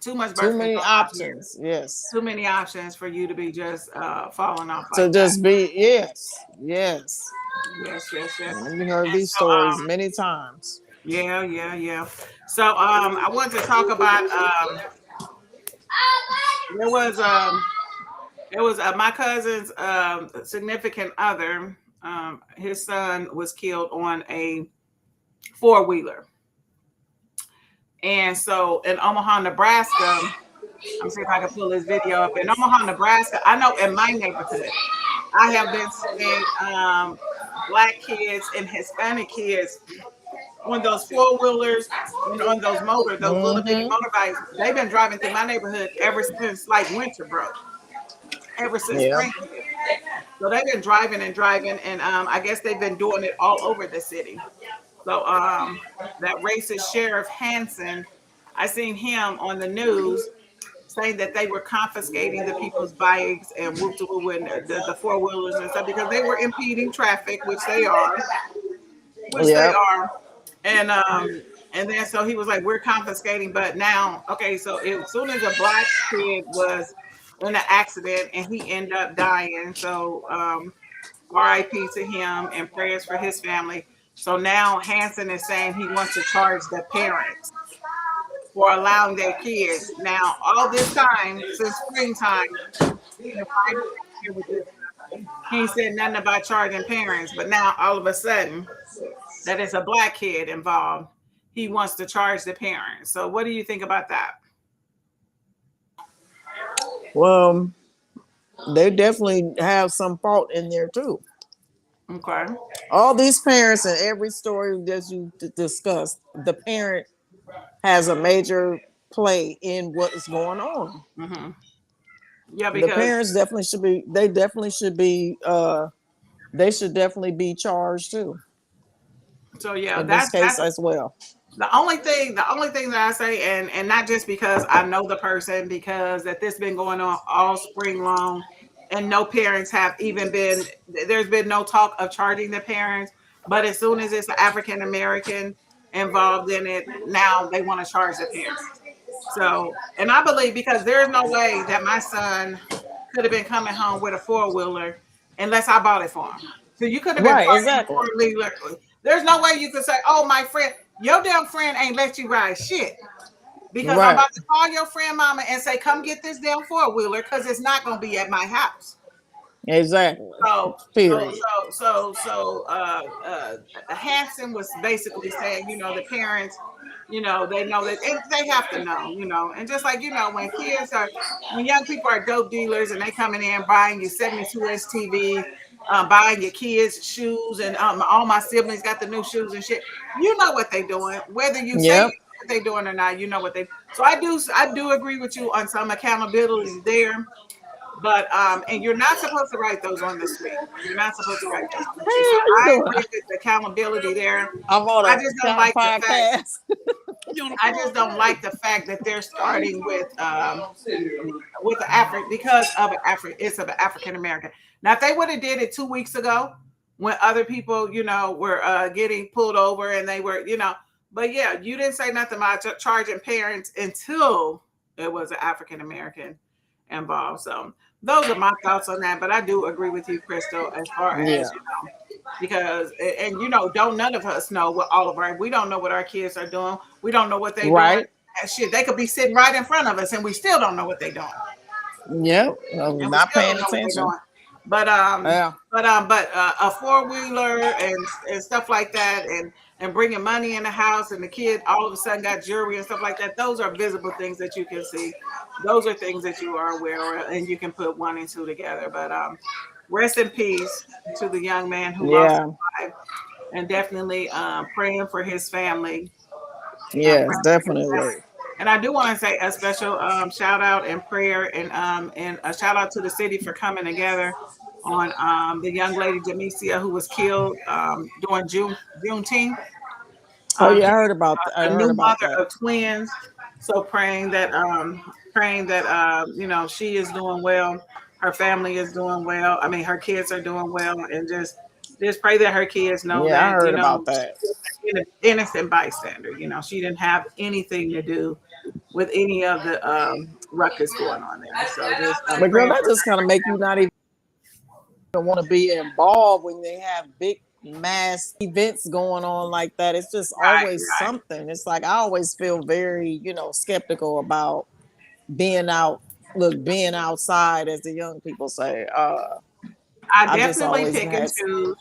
Too much birth control. Too many options. Yes. Too many options for you to be just falling off. To just be yes. We heard these stories many times. Yeah. So I wanted to talk about there was my cousin's significant other. His son was killed on a 4-wheeler, And so in Omaha, Nebraska, I'm seeing if I can pull this video up. In Omaha, Nebraska, I know in my neighborhood, I have been seeing Black kids and Hispanic kids on those four-wheelers and on those little bitty motorbikes. They've been driving through my neighborhood ever since like winter broke, ever since Yeah. spring hit. So they've been driving and driving, and I guess they've been doing it all over the city. So that racist Sheriff Hansen, I seen him on the news saying that they were confiscating the people's bikes and whoop de whoop and the four wheelers and stuff because they were impeding traffic, which they Yep. are. And then so he was like, we're confiscating, but now, okay, so as soon as a Black kid was in an accident and he ended up dying, so RIP to him and prayers for his family. So now Hanson is saying he wants to charge the parents for allowing their kids. Now, all this time since springtime, he ain't said nothing about charging parents, but now all of a sudden that it's a Black kid involved, he wants to charge the parents. So what do you think about that? Well, they definitely have some fault in there too. Okay. All these parents and every story that you discussed, the parent has a major play in what is going on. Mm-hmm. Yeah, The because parents definitely should be. They should definitely be charged too. so yeah, In this case as well. the only thing that I say, and not just because I know the person, because that this been going on all spring long, and no parents have even been. There's been no talk of charging the parents, but as soon as it's an African American involved in it, now they want to charge the parents. So, and I believe because there's no way that my son could have been coming home with a four wheeler unless I bought it for him. So you could have been Right, parking the exactly. four wheeler. There's no way you could say, "Oh, my friend, your damn friend ain't let you ride shit." Because I'm Right. about to call your friend mama and say, "Come get this damn four wheeler," because it's not gonna be at my house. Exactly. So, Period. Hanson was basically saying, the parents, they know that they have to know, and just like, when young people are dope dealers and they coming in buying you 72-inch TVs, buying your kids shoes, and all my siblings got the new shoes and shit. You know what they doing, whether you say you know Yep. what they doing or not. You know what they. So I do agree with you on some accountability there. But and you're not supposed to write those on the street. You're not supposed to write those on the street. So Hey, how you I doing? agree with the accountability there. I'm on I a just don't like the fact. podcast. I just don't like the fact that they're starting with the African because of an African American. Now, if they would have did it 2 weeks ago, when other people, were getting pulled over and they were, but yeah, you didn't say nothing about charging parents until it was an African American involved. So those are my thoughts on that. But I do agree with you, Crystal, as far Yeah. as because don't none of us know what all of we don't know what our kids are doing. We don't know what they're doing. Right. And shit, they could be sitting right in front of us and we still don't know what they're doing. Yep. And we Not still paying don't know what they're attention. doing. But Yeah. a four-wheeler and stuff like that, and bringing money in the house, and the kid all of a sudden got jewelry and stuff like that. Those are visible things that you can see. Those are things that you are aware of, and you can put one and two together. But rest in peace to the young man who lost Yeah. his life, and definitely praying for his family. Yes, Praying for his definitely. family. And I do want to say a special shout out and prayer and a shout out to the city for coming together on the young lady Jamesia who was killed during Juneteenth. Oh yeah, I She's heard about I a heard new about mother that. of twins, so praying that she is doing well, her family is doing well. I mean, her kids are doing well, and just pray that her kids know Yeah, I that heard about that. she's an innocent bystander. She didn't have anything to do with any of the ruckus going on there. So just But girl, praying that for just kind of make you not even want to be involved when they have big mass events going on like that. It's just right. always something. It's like I always feel very, skeptical about being being outside, as the young people say. I I just definitely always pick and had, choose.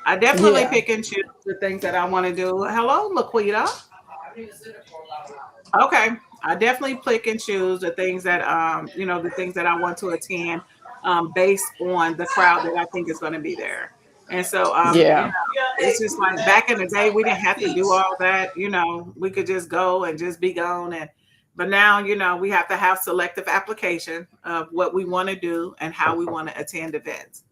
I definitely yeah. pick and choose the things that I want to do. Hello, Laquita. Okay, I definitely pick and choose the things that the things that I want to attend based on the crowd that I think is going to be there. And so Yeah. it's just like back in the day we didn't have to do all that, we could just go and just be gone and but now, we have to have selective application of what we want to do and how we want to attend events.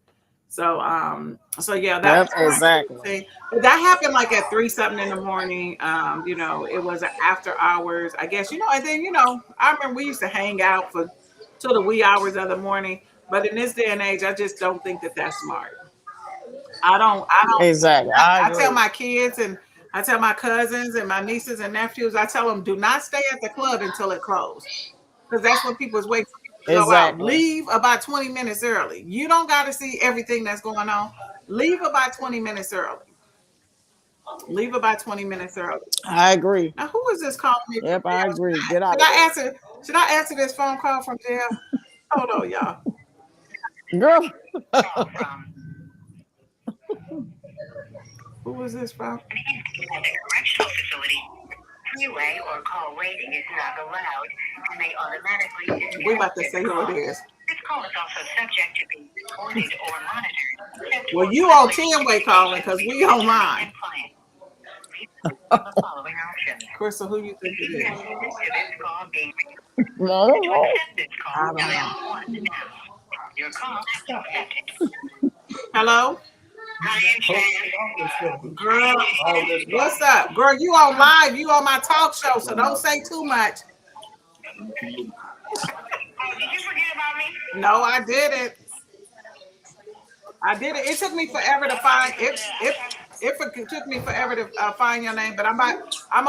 So yeah, that Yep. was my Exactly. thing. But that happened like at 3 something in the morning. It was an after hours, I guess, and then, I remember we used to hang out for till the wee hours of the morning. But in this day and age, I just don't think that that's smart. Exactly. I I tell agree. my kids and I tell my cousins and my nieces and nephews, I tell them, do not stay at the club until it closed. Because that's when people's waiting for people to go out. Exactly. Leave about 20 minutes early. You don't got to see everything that's going on. Leave about 20 minutes early. Leave about 20 minutes early. I agree. Now, who is this calling me from Yep. I jail? agree. Get out Should of I there, answer? Should I answer this phone call from jail? Hold on, y'all. girl. Who is this from? At the correctional facility, freeway or call waiting is not allowed and may automatically disconnect We about to this say who call. it is. This call is also subject to being recorded or monitored. except Well, for you on privileged 10-way calling communications because we between attorney online. and client. Please listen to the following options. Crystal, who you think it Please is? listen to this call being No. to accept this I call, don't know. dial 1 now. Your call has been accepted. Hello? Hi, Shannon. Girl, what's up? Girl, you on live. You on my talk show, so don't say too much. Oh, did you forget about me? No, I didn't. I did it. It took me forever to find it. It took me forever to find your name, but I'm gonna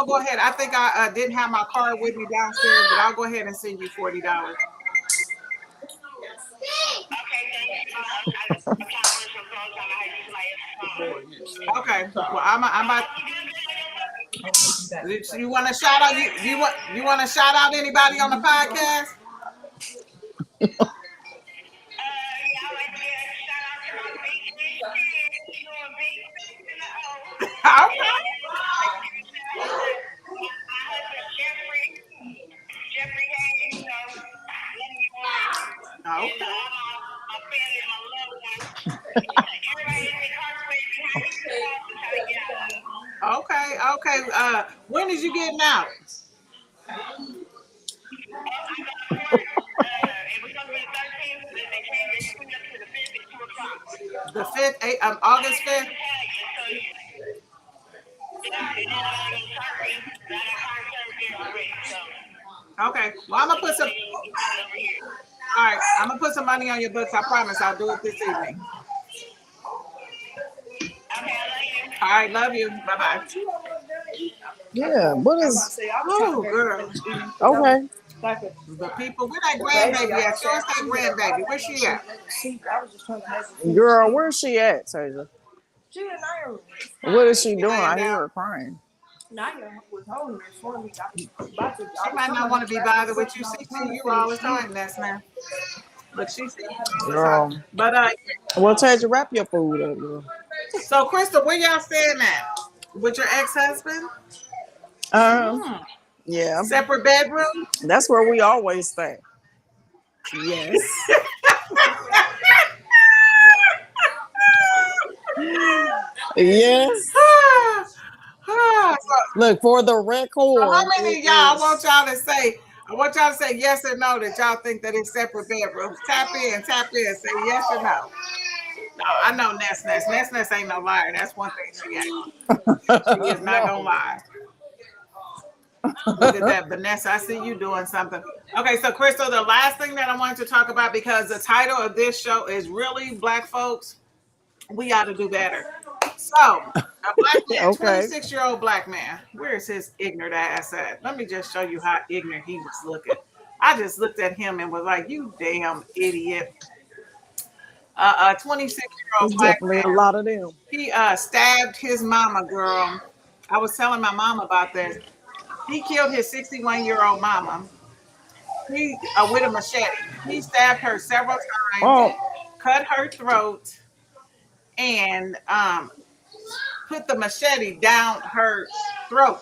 go ahead. I think I didn't have my card with me downstairs, but I'll go ahead and send you $40. Okay, thank you. I'm trying to work some clothes on. I use my phone. Okay. Well, I'm about. You want to shout out? You want to shout out anybody on the podcast? Yeah, I like to give a shout out to my big fish kid. You know, a big fish in the hole. Okay. And I like to give a shout out to my husband, Jeffrey Haynes. So, love you boys. And Okay. my family, my loved ones. Everybody is incarcerated behind these walls to try to get out. Okay. Okay. When is you getting out? I got court. It was supposed to be the 13th, but they changed it up to the 5th at 2 o'clock. The 5th, August 5th. So, yeah, and then I gotta go to Turkey. I got car service already. So, Okay. Well, I'm gonna put some. over here. All right. I'm gonna put some money on your books. I promise. I'll do it this evening. Okay, I love you. All right. Love you. Bye bye. Yeah. What is? Oh, girl. Okay. The people. Where that grandbaby at? Show us that grandbaby. Where she at? Girl, where's she at, Tasia? She in Ireland. What is she doing? Laying I hear down. her crying. Naya was holding her for me. She might not want to be bothered with you. She see you all the time, that's now. But she see you all the time. Girl. But Well, Tasia, wrap your food up, girl. so Crystal, where y'all staying at? With your ex-husband? Yeah. Separate bedroom? That's where we always stay. Yes. Yes. Look, for the record. So how many of y'all I want y'all to say yes or no that y'all think that it's separate bedrooms. Tap in, say yes or no. No, I know Ness ain't no liar. That's one thing she ain't. She is not gonna lie. Look at that, Vanessa. I see you doing something. Okay, so Crystal, the last thing that I wanted to talk about, because the title of this show is really Black folks, we ought to do better. So, a black man, Okay. 26-year-old black man, where's his ignorant ass at? Let me just show you how ignorant he was looking. I just looked at him and was like, you damn idiot. A 26-year-old There's black definitely man. a lot of them. He stabbed his mama, girl. I was telling my mom about this. He killed his 61-year-old mama. He with a machete. He stabbed her several times, cut her throat, and put the machete down her throat.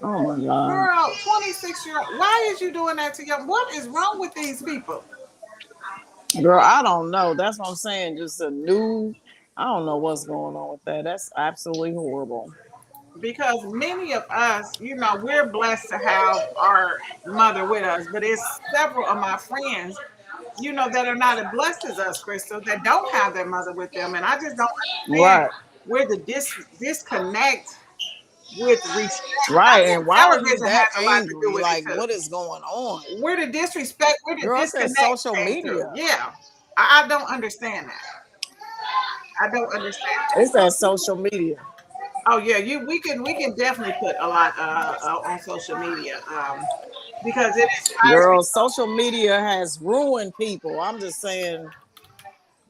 Oh my God. Girl, 26-year-old. Why is you doing that to young? What is wrong with these people? Girl, I don't know. That's what I'm saying. Just a new, I don't know what's going on with that. That's absolutely horrible. Because many of us, we're blessed to have our mother with us, but it's several of my friends, that are not as blessed as us, Crystal, that don't have their mother with them. And I just don't understand Right. where the disconnect with respect. I Right. think And why are you television that has a lot to do angry? with it Like, too. what is going on? Where the disrespect, where the Girl, I said disconnect social came through. media. Yeah. I don't understand that. I don't understand that. It's that social media. Oh yeah, we can definitely put a lot on social media because it inspires Girl, people. social media has ruined people. I'm just saying,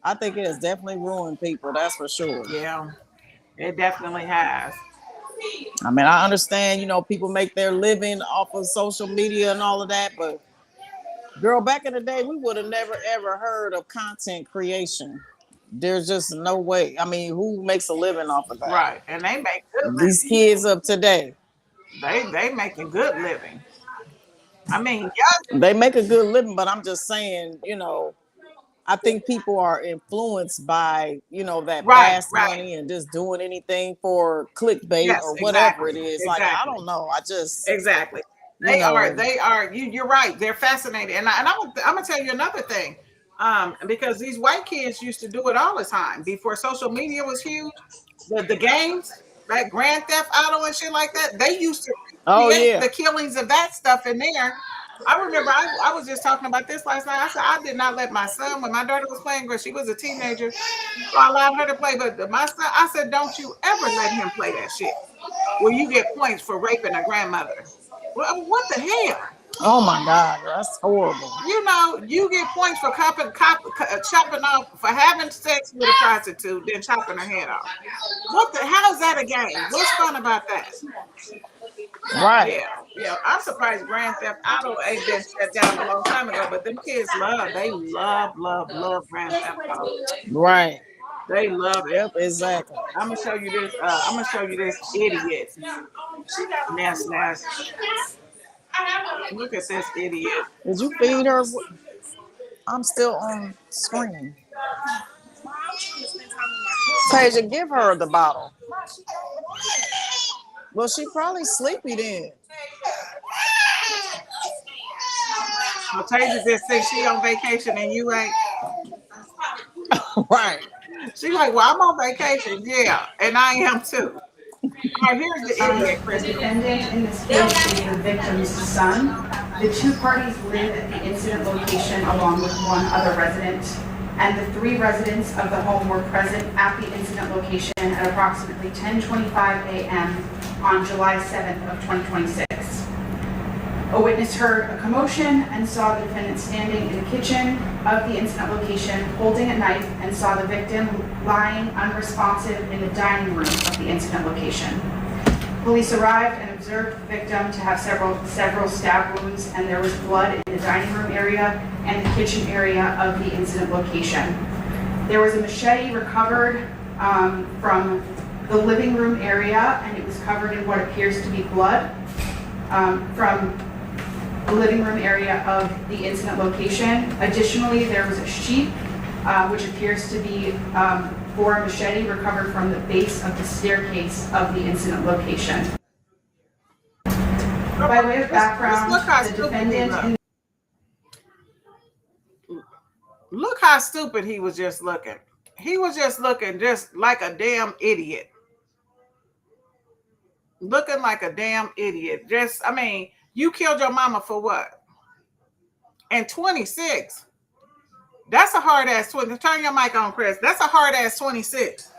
I think it has definitely ruined people. That's for sure. Yeah, it definitely has. I mean, I understand, people make their living off of social media and all of that, but girl, back in the day, we would have never ever heard of content creation. There's just no way. I mean, who makes a living off of that? Right, and they make good These kids of today, living. They making good living. I mean, yeah, they make a good living, but I'm just saying, I think people are influenced by, that right, fast right. money and just doing anything for clickbait Yes, or whatever it exactly, is. Like, I exactly. don't know. I just, Exactly. you know, They are, you're right. They're fascinated. I'm going to tell you another thing. Because these white kids used to do it all the time before social media was huge. The games, like Grand Theft Auto and shit like that, they used to oh create yeah. the killings of that stuff in there. I remember I was just talking about this last night. I said, I did not let my son, when my daughter was playing, girl, she was a teenager, so I allowed her to play. But my son, I said, don't you ever let him play that shit where you get points for raping a grandmother. Well, what the hell? Oh my God, that's horrible. You get points for chopping off, for having sex with a prostitute, then chopping her head off. What the? How is that a game? What's fun about that? Right. Yeah, yeah. I'm surprised Grand Theft Auto ain't been shut down a long time ago, but them kids love Grand Theft Auto. Right. They love it. Yep, exactly. I'm gonna show you this. I'm gonna show you this idiot. Ness. Look at this idiot. Did you feed her? I'm still on screen. Tasia, give her the bottle. Well, she probably sleepy then. Well, Tasia just thinks she on vacation and you ain't. Right. She like, well, I'm on vacation, yeah, and I am too. All right, here's the idiot, The Crystal. defendant in this case is the victim's son. The two parties live at the incident location along with one other resident, and the three residents of the home were present at the incident location at approximately 10:25 a.m. on July 7th of 2026. A witness heard a commotion and saw the defendant standing in the kitchen of the incident location holding a knife and saw the victim lying unresponsive in the dining room of the incident location. Police arrived and observed the victim to have several stab wounds, and there was blood in the dining room area and the kitchen area of the incident location. There was a machete recovered from the living room area, and it was covered in what appears to be blood from the living room area of the incident location. Additionally, there was a sheath, which appears to be for a machete recovered from the base of the staircase of the incident location. By way of background, the defendant. Look how stupid he was just looking. He was just looking just like a damn idiot. Looking like a damn idiot. I mean, you killed your mama for what? And 26. That's a hard ass 20. Turn your mic on, Chris. That's a hard ass 26.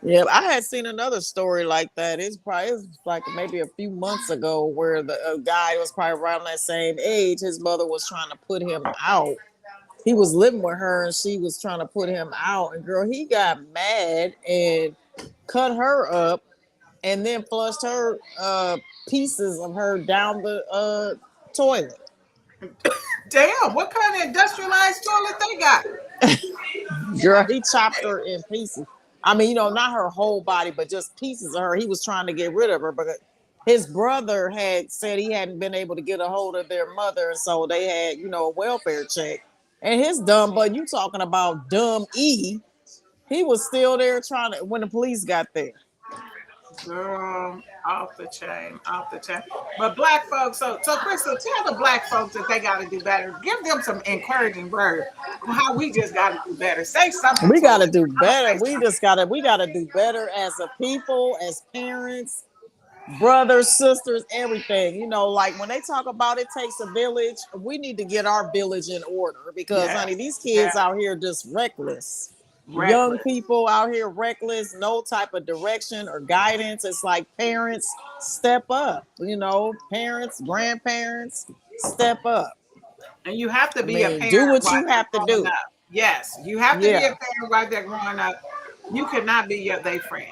Yeah, I had seen another story like that. It was like maybe a few months ago where a guy was probably around that same age. His mother was trying to put him out. He was living with her and she was trying to put him out. And girl, he got mad and cut her up and then flushed her pieces of her down the toilet. Damn, what kind of industrialized toilet they got? Girl, he chopped her in pieces. I mean, not her whole body, but just pieces of her. He was trying to get rid of her, but his brother had said he hadn't been able to get a hold of their mother, so they had, a welfare check. And his dumb butt, you talking about dumb E, he was still there trying to when the police got there. Girl, off the chain, off the chain. But black folks, so Crystal, tell the black folks that they got to do better. Give them some encouraging word on how we just got to do better. Say something We to got to us. do I'm gonna better. say something. We got to do better as a people, as parents, brothers, sisters, everything. Like when they talk about it takes a village, we need to get our village in order because, Yes, honey, these yes, kids out here just reckless. Young reckless. people out here reckless, no type of direction or guidance. It's like parents step up, parents, grandparents step up. And you have to I be a mean, do parent what while you have to they're growing do. up. Yes, you have to be a Yeah, parent while they're growing up. You cannot be their friend.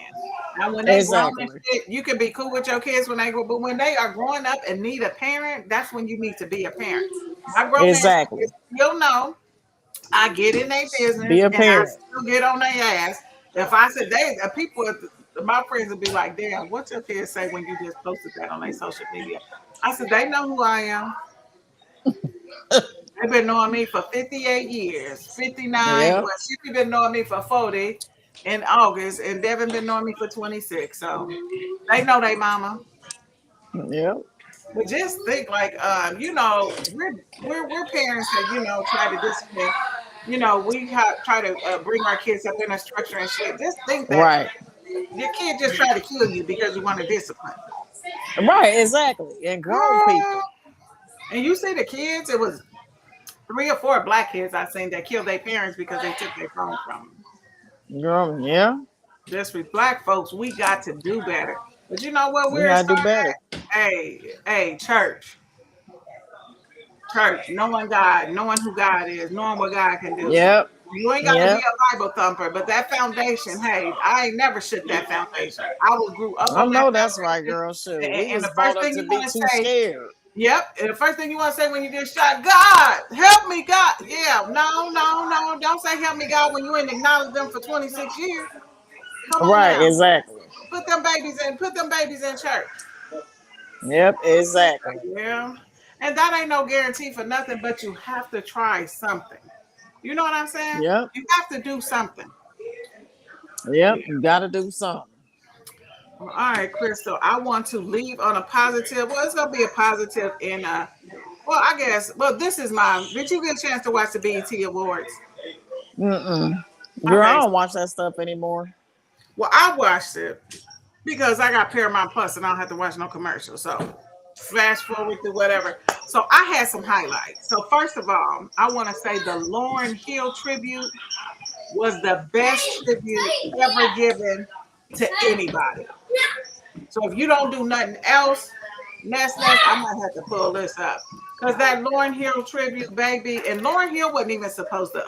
Now, when they grown and exactly. shit, you can be cool with your kids when they grow, but when they are growing up and need a parent, that's when you need to be a parent. My grown ass Exactly. kids still know I get in their business Be a and I parent. still get on their ass. If I said people, my friends would be like, "Damn, what your kids say when you just posted that on their social media?" I said, "They know who I am. They've been knowing me for 58 years, 59. Yep. Well, she been knowing me for 40 in August, and Devin been knowing me for 26. So they know they mama. Yep. But just think like, we're parents that try to discipline. Try to bring our kids up in a structure and shit. Just think that Right. your kid just tried to kill you because you want to discipline. Right. Exactly. And grown Girl. people. And you see the kids, it was 3 or 4 black kids I seen that killed their parents because they took their phone from them. Girl, yeah. Just with black folks, we got to do better. But you know what? We We're gotta do starting better. at? Hey, church, knowing God, knowing who God is, knowing what God can do. Yep. You ain't got to be Yep. a Bible thumper, but that foundation, hey, I ain't never shook that foundation. I grew up I on that know that's right, foundation. girl. Shoot. And, We and was the brought first up thing to you be want to too say, scared. yep. And the first thing you want to say when you get shot, God, help me, God. Yeah, no. Don't say help me, God, when you ain't acknowledged them for 26 years. Come on Right, now. exactly. Put them babies in church. Yep, exactly. Yeah. And that ain't no guarantee for nothing, but you have to try something. You know what I'm saying? Yep. You have to do something. Yep. Yeah. You gotta do something. All right, Crystal. I want to leave on a positive. Well, it's gonna be a positive in well, I guess. Well, this is mine. Did you get a chance to watch the BET Awards? Mm-mm. Girl, I Okay. don't watch that stuff anymore. Well, I watched it because I got Paramount Plus and I don't have to watch no commercials. So fast forward to whatever. So I had some highlights. So first of all, I want to say the Lauryn Hill tribute was the best tribute ever given to anybody. So if you don't do nothing else, I might have to pull this up. Because that Lauryn Hill tribute, baby, and Lauryn Hill wasn't even supposed to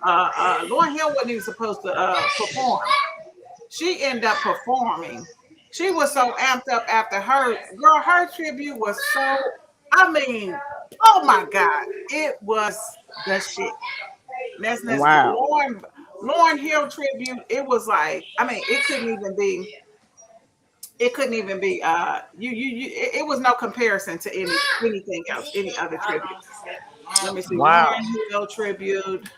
Lauryn Hill wasn't even supposed to perform. She ended up performing. She was so amped up after her tribute was so, I mean, oh my God, it was the shit. The Wow. Lauryn Hill tribute, it was like, I mean, it couldn't even be it was no comparison to anything else, any other tribute. Let me see, Wow. Lauryn Hill tribute.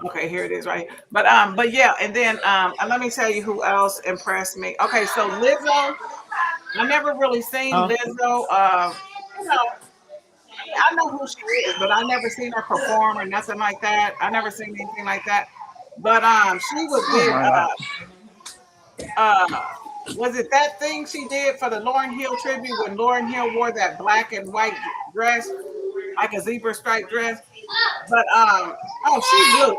Okay, here it is, right. But yeah, and then and let me tell you who else impressed me. Okay, so Lizzo, I never really seen Huh? Lizzo. I know who she is, but I never seen her perform or nothing like that. I never seen anything like that. But she Oh did my God. uh was it that thing she did for the Lauryn Hill tribute when Lauryn Hill wore that black and white dress, like a zebra stripe dress? But oh, she blew.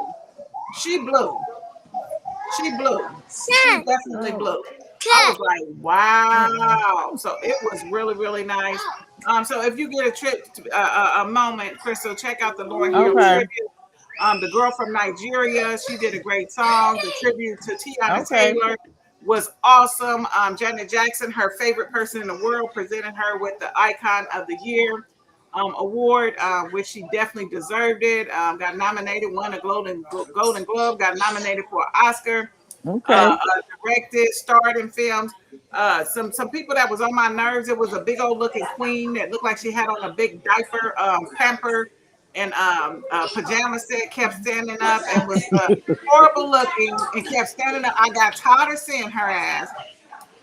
She blew. She blew. She definitely Oh. blew. I was like, wow. So it was really, really nice. So if you get a a moment, Crystal, check out the Lauryn Hill Okay. tribute. The girl from Nigeria, she did a great song. The tribute to Tiana Okay. Taylor was awesome. Janet Jackson, her favorite person in the world, presented her with the Icon of the Year award, which she definitely deserved it. Got nominated, won a Golden Globe, got nominated for an Oscar. Okay. Directed, starred in films. Some people that was on my nerves. It was a big old looking queen that looked like she had on a big diaper, pamper, and pajama set. Kept standing up and was horrible looking and kept standing up. I got tired of seeing her ass.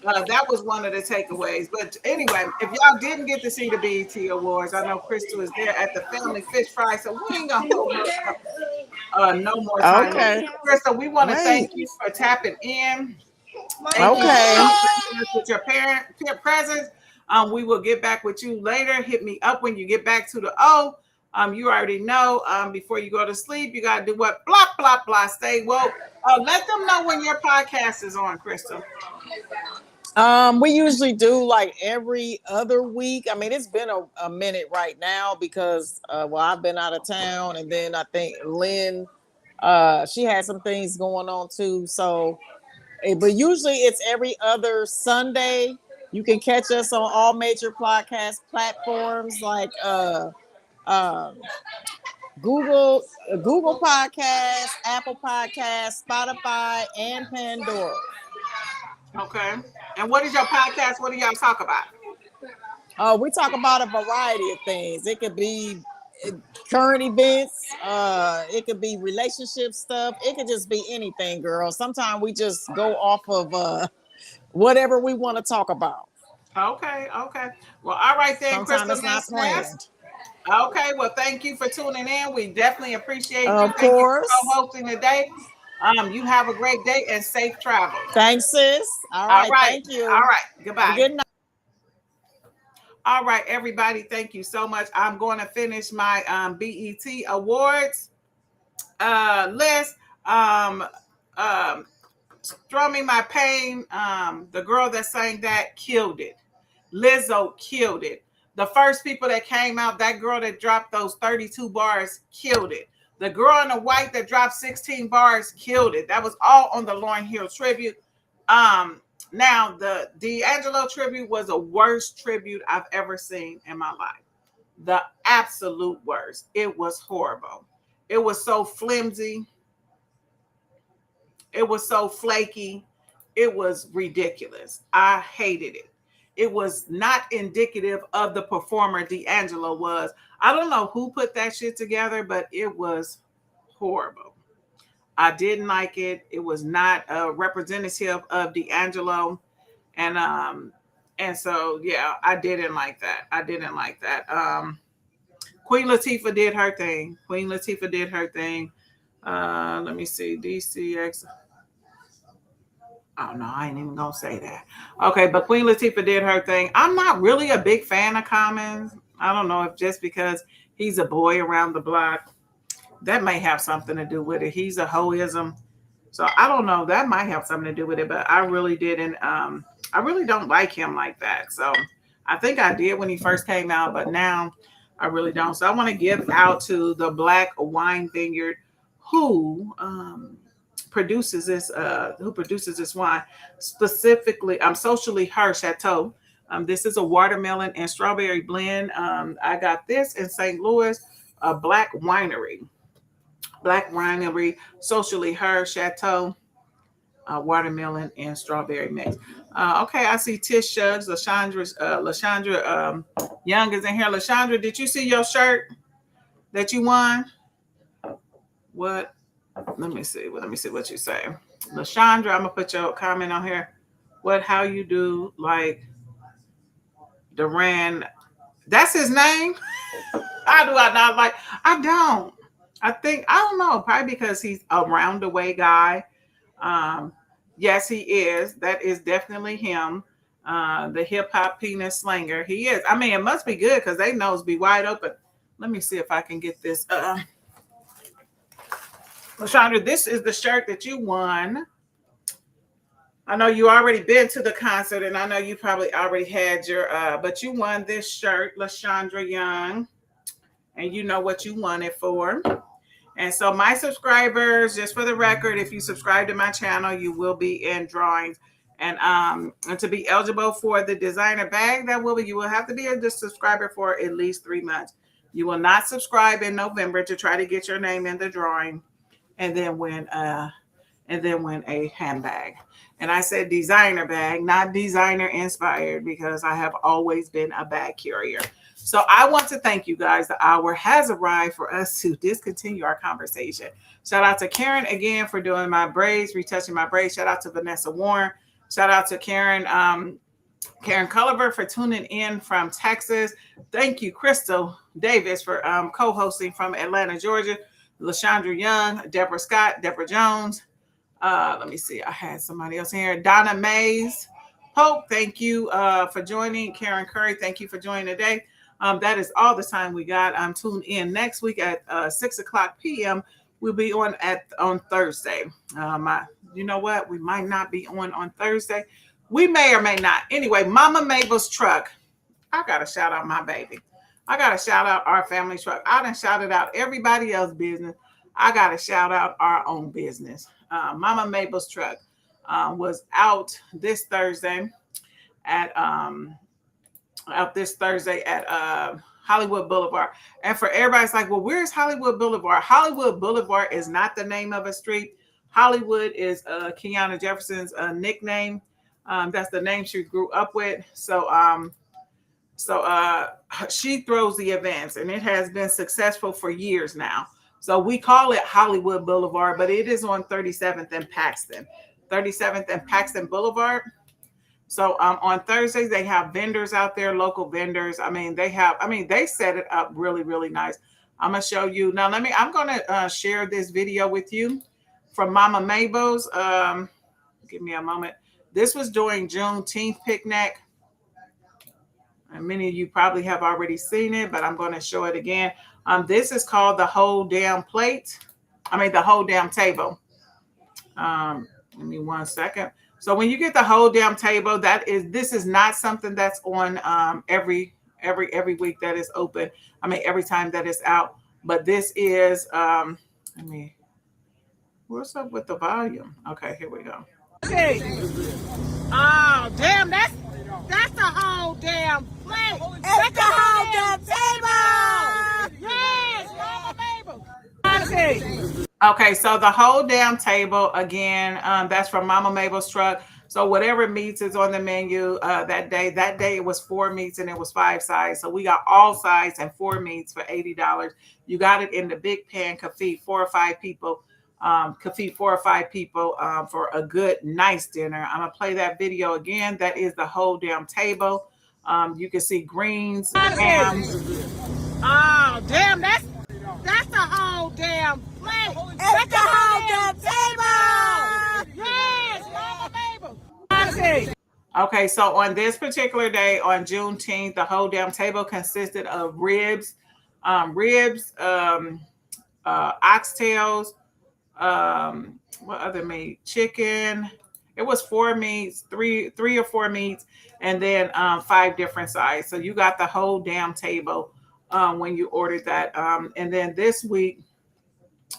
That was one of the takeaways. But anyway, if y'all didn't get to see the BET Awards, I know Crystal is there at the family fish fry, so we ain't gonna hold her up no more time. Okay. Crystal, we want to thank Wait. you for tapping in. Thank you Okay. for blessing us with your parent presence. We will get back with you later. Hit me up when you get back to the O. You already know. Before you go to sleep, you gotta do what? Blah blah blah. Stay woke. Let them know when your podcast is on, Crystal. We usually do like every other week. I mean, it's been a minute right now because I've been out of town, and then I think Lynn, she had some things going on too. So, but usually it's every other Sunday. You can catch us on all major podcast platforms like Google Podcasts, Apple Podcasts, Spotify, and Pandora. Okay. And what is your podcast? What do y'all talk about? We talk about a variety of things. It could be current events. It could be relationship stuff. It could just be anything, girl. Sometimes we just go off of whatever we want to talk about. Okay. Well, all right then, Sometimes Crystal. it's not planned. Okay, well, thank you for tuning in. We definitely appreciate you. Of Thank you course. for co-hosting today. You have a great day and safe travels. Thanks, sis. All right. Thank you. All right. Goodbye. Good night. All right, everybody. Thank you so much. I'm going to finish my BET Awards list. Strumming My Pain. The girl that sang that killed it. Lizzo killed it. The first people that came out, that girl that dropped those 32 bars killed it. The girl in the white that dropped 16 bars killed it. That was all on the Lauryn Hill tribute. Now the D'Angelo tribute was the worst tribute I've ever seen in my life. The absolute worst. It was horrible. It was so flimsy. It was so flaky. It was ridiculous. I hated it. It was not indicative of the performer D'Angelo was. I don't know who put that shit together, but it was horrible. I didn't like it. It was not a representative of D'Angelo. And so yeah, I didn't like that. Queen Latifah did her thing. Let me see. DCX. Oh no, I ain't even gonna say that. Okay, but Queen Latifah did her thing. I'm not really a big fan of Common. I don't know if just because he's a boy around the block, that may have something to do with it. He's a hoism. So I don't know. That might have something to do with it, but I really didn't. I really don't like him like that. So I think I did when he first came out, but now I really don't. So I want to give out to the Black Wine Vineyard who produces this wine, specifically Socially Her Chateau. This is a watermelon and strawberry blend. I got this in St. Louis, a black winery, Socially Her Chateau, watermelon and strawberry mix. Okay, I see Tish Shugs, Lashandra Young is in here. Lashandra, did you see your shirt that you won? What? Let me see what you say. Lashandra, I'm gonna put your comment on here. How you do like Duran? That's his name? How do I not like? I don't. I don't know. Probably because he's a round-the-way guy. Yes, he is. That is definitely him. The hip-hop penis slanger. He is. I mean, it must be good because they nose be wide open. Let me see if I can get this. Lashandra, this is the shirt that you won. I know you already been to the concert, and I know you probably already had your, but you won this shirt, Lashandra Young, and you know what you won it for. And so my subscribers, just for the record, if you subscribe to my channel, you will be in drawings. And to be eligible for the designer bag, you will have to be a subscriber for at least 3 months. You will not subscribe in November to try to get your name in the drawing and then win and then win a handbag. And I said designer bag, not designer inspired, because I have always been a bag carrier. So I want to thank you guys. The hour has arrived for us to discontinue our conversation. Shout out to Karen again for doing my braids, retouching my braids. Shout out to Vanessa Warren. Shout out to Karen Culliver for tuning in from Texas. Thank you, Crystal Davis, for co-hosting from Atlanta, Georgia. LaShondra Young, Deborah Scott, Deborah Jones. Let me see. I had somebody else here. Donna Mays. Pope, thank you for joining. Karen Curry, thank you for joining today. That is all the time we got. Tune in next week at 6 o'clock p.m. We'll be on Thursday. You know what? We might not be on Thursday. We may or may not. Anyway, Mama Mabel's truck. I got to shout out my baby. I got to shout out our family truck. I done shouted out everybody else's business. I got to shout out our own business. Mama Mabel's truck was out this Thursday at Hollywood Boulevard. And for everybody's like, well, where's Hollywood Boulevard? Hollywood Boulevard is not the name of a street. Hollywood is Kiana Jefferson's nickname. That's the name she grew up with. So she throws the events, and it has been successful for years now. So we call it Hollywood Boulevard, but it is on 37th and Paxton. 37th and Paxton Boulevard. So on Thursdays, they have vendors out there, local vendors. They set it up really, really nice. I'm going to show you. Now, I'm going to share this video with you from Mama Mabel's. Give me a moment. This was during Juneteenth picnic. And many of you probably have already seen it, but I'm going to show it again. This is called the whole damn the whole damn table. Give me 1 second. So when you get the whole damn table, this is not something that's on every week that is open. Every time that it's out. But this is what's up with the volume? Okay, here we go. Oh, damn, that's the whole damn plate. That's the whole damn table. Yes, Mama Mabel. Okay, so the whole damn table, again, that's from Mama Mabel's truck. So whatever meats is on the menu that day it was 4 meats and it was 5 sides. So we got all sides and 4 meats for $80. You got it in the big pan, could feed 4 or 5 people. For a good, nice dinner. I'm gonna play that video again. That is the whole damn table. You can see greens. Oh, damn, that's the whole damn plate. That's the whole damn table. Yes, Mama Mabel. Okay, so on this particular day, on Juneteenth, the whole damn table consisted of ribs, oxtails, what other meat? Chicken. It was 4 meats, three or 4 meats, and then 5 different sides. So you got the whole damn table when you ordered that. And then this week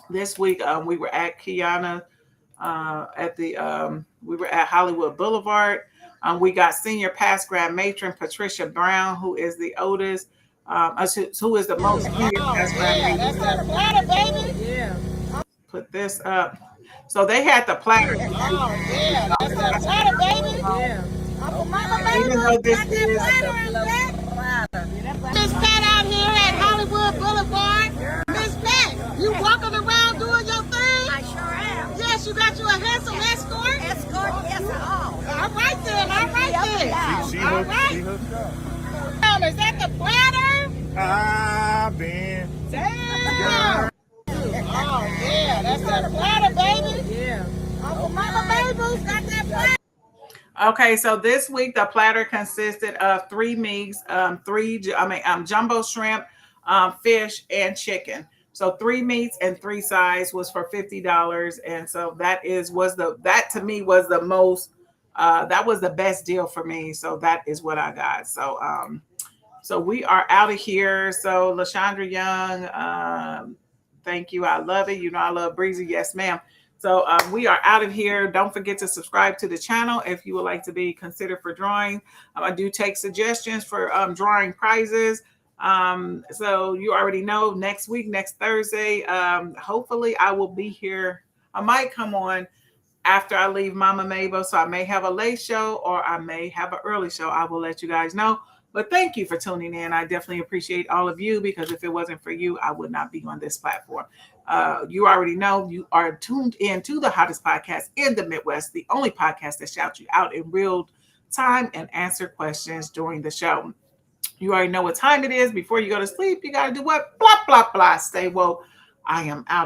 we were at Kiana we were at Hollywood Boulevard. We got senior past grad matron Patricia Brown, who is the oldest, who is the most senior past grad matron. That's the platter, baby. Yeah. Put this up. So they had the platter. Oh, yeah. That's the platter, baby. Yeah. Even though this is Miss Pat out here at Hollywood Boulevard. Miss Pat, you walking around doing your thing? I sure am. Yes, you got you a handsome escort? Escort, yes, all. All right then, all right then. All right. Is that the platter? I've been. Damn. Oh, yeah, that's that platter, baby. Yeah. Uncle Mama Mabel's got that platter. Okay, so this week the platter consisted of 3 meats, jumbo shrimp, fish, and chicken. So 3 meats and 3 sides was for $50, and so that to me was the most. That was the best deal for me. So that is what I got. So we are out of here. So LaShondra Young. Thank you. I love it. You know I love Breezy. Yes, ma'am. So we are out of here. Don't forget to subscribe to the channel if you would like to be considered for drawing. I do take suggestions for drawing prizes. So you already know next week, next Thursday, hopefully I will be here. I might come on after I leave Mama Mabel. So I may have a late show or I may have an early show. I will let you guys know. But thank you for tuning in. I definitely appreciate all of you, because if it wasn't for you, I would not be on this platform. You already know you are tuned in to the hottest podcast in the Midwest, the only podcast that shouts you out in real time and answer questions during the show. You already know what time it is. Before you go to sleep, you got to do what? Blah, blah, blah. Stay woke. I am out of here.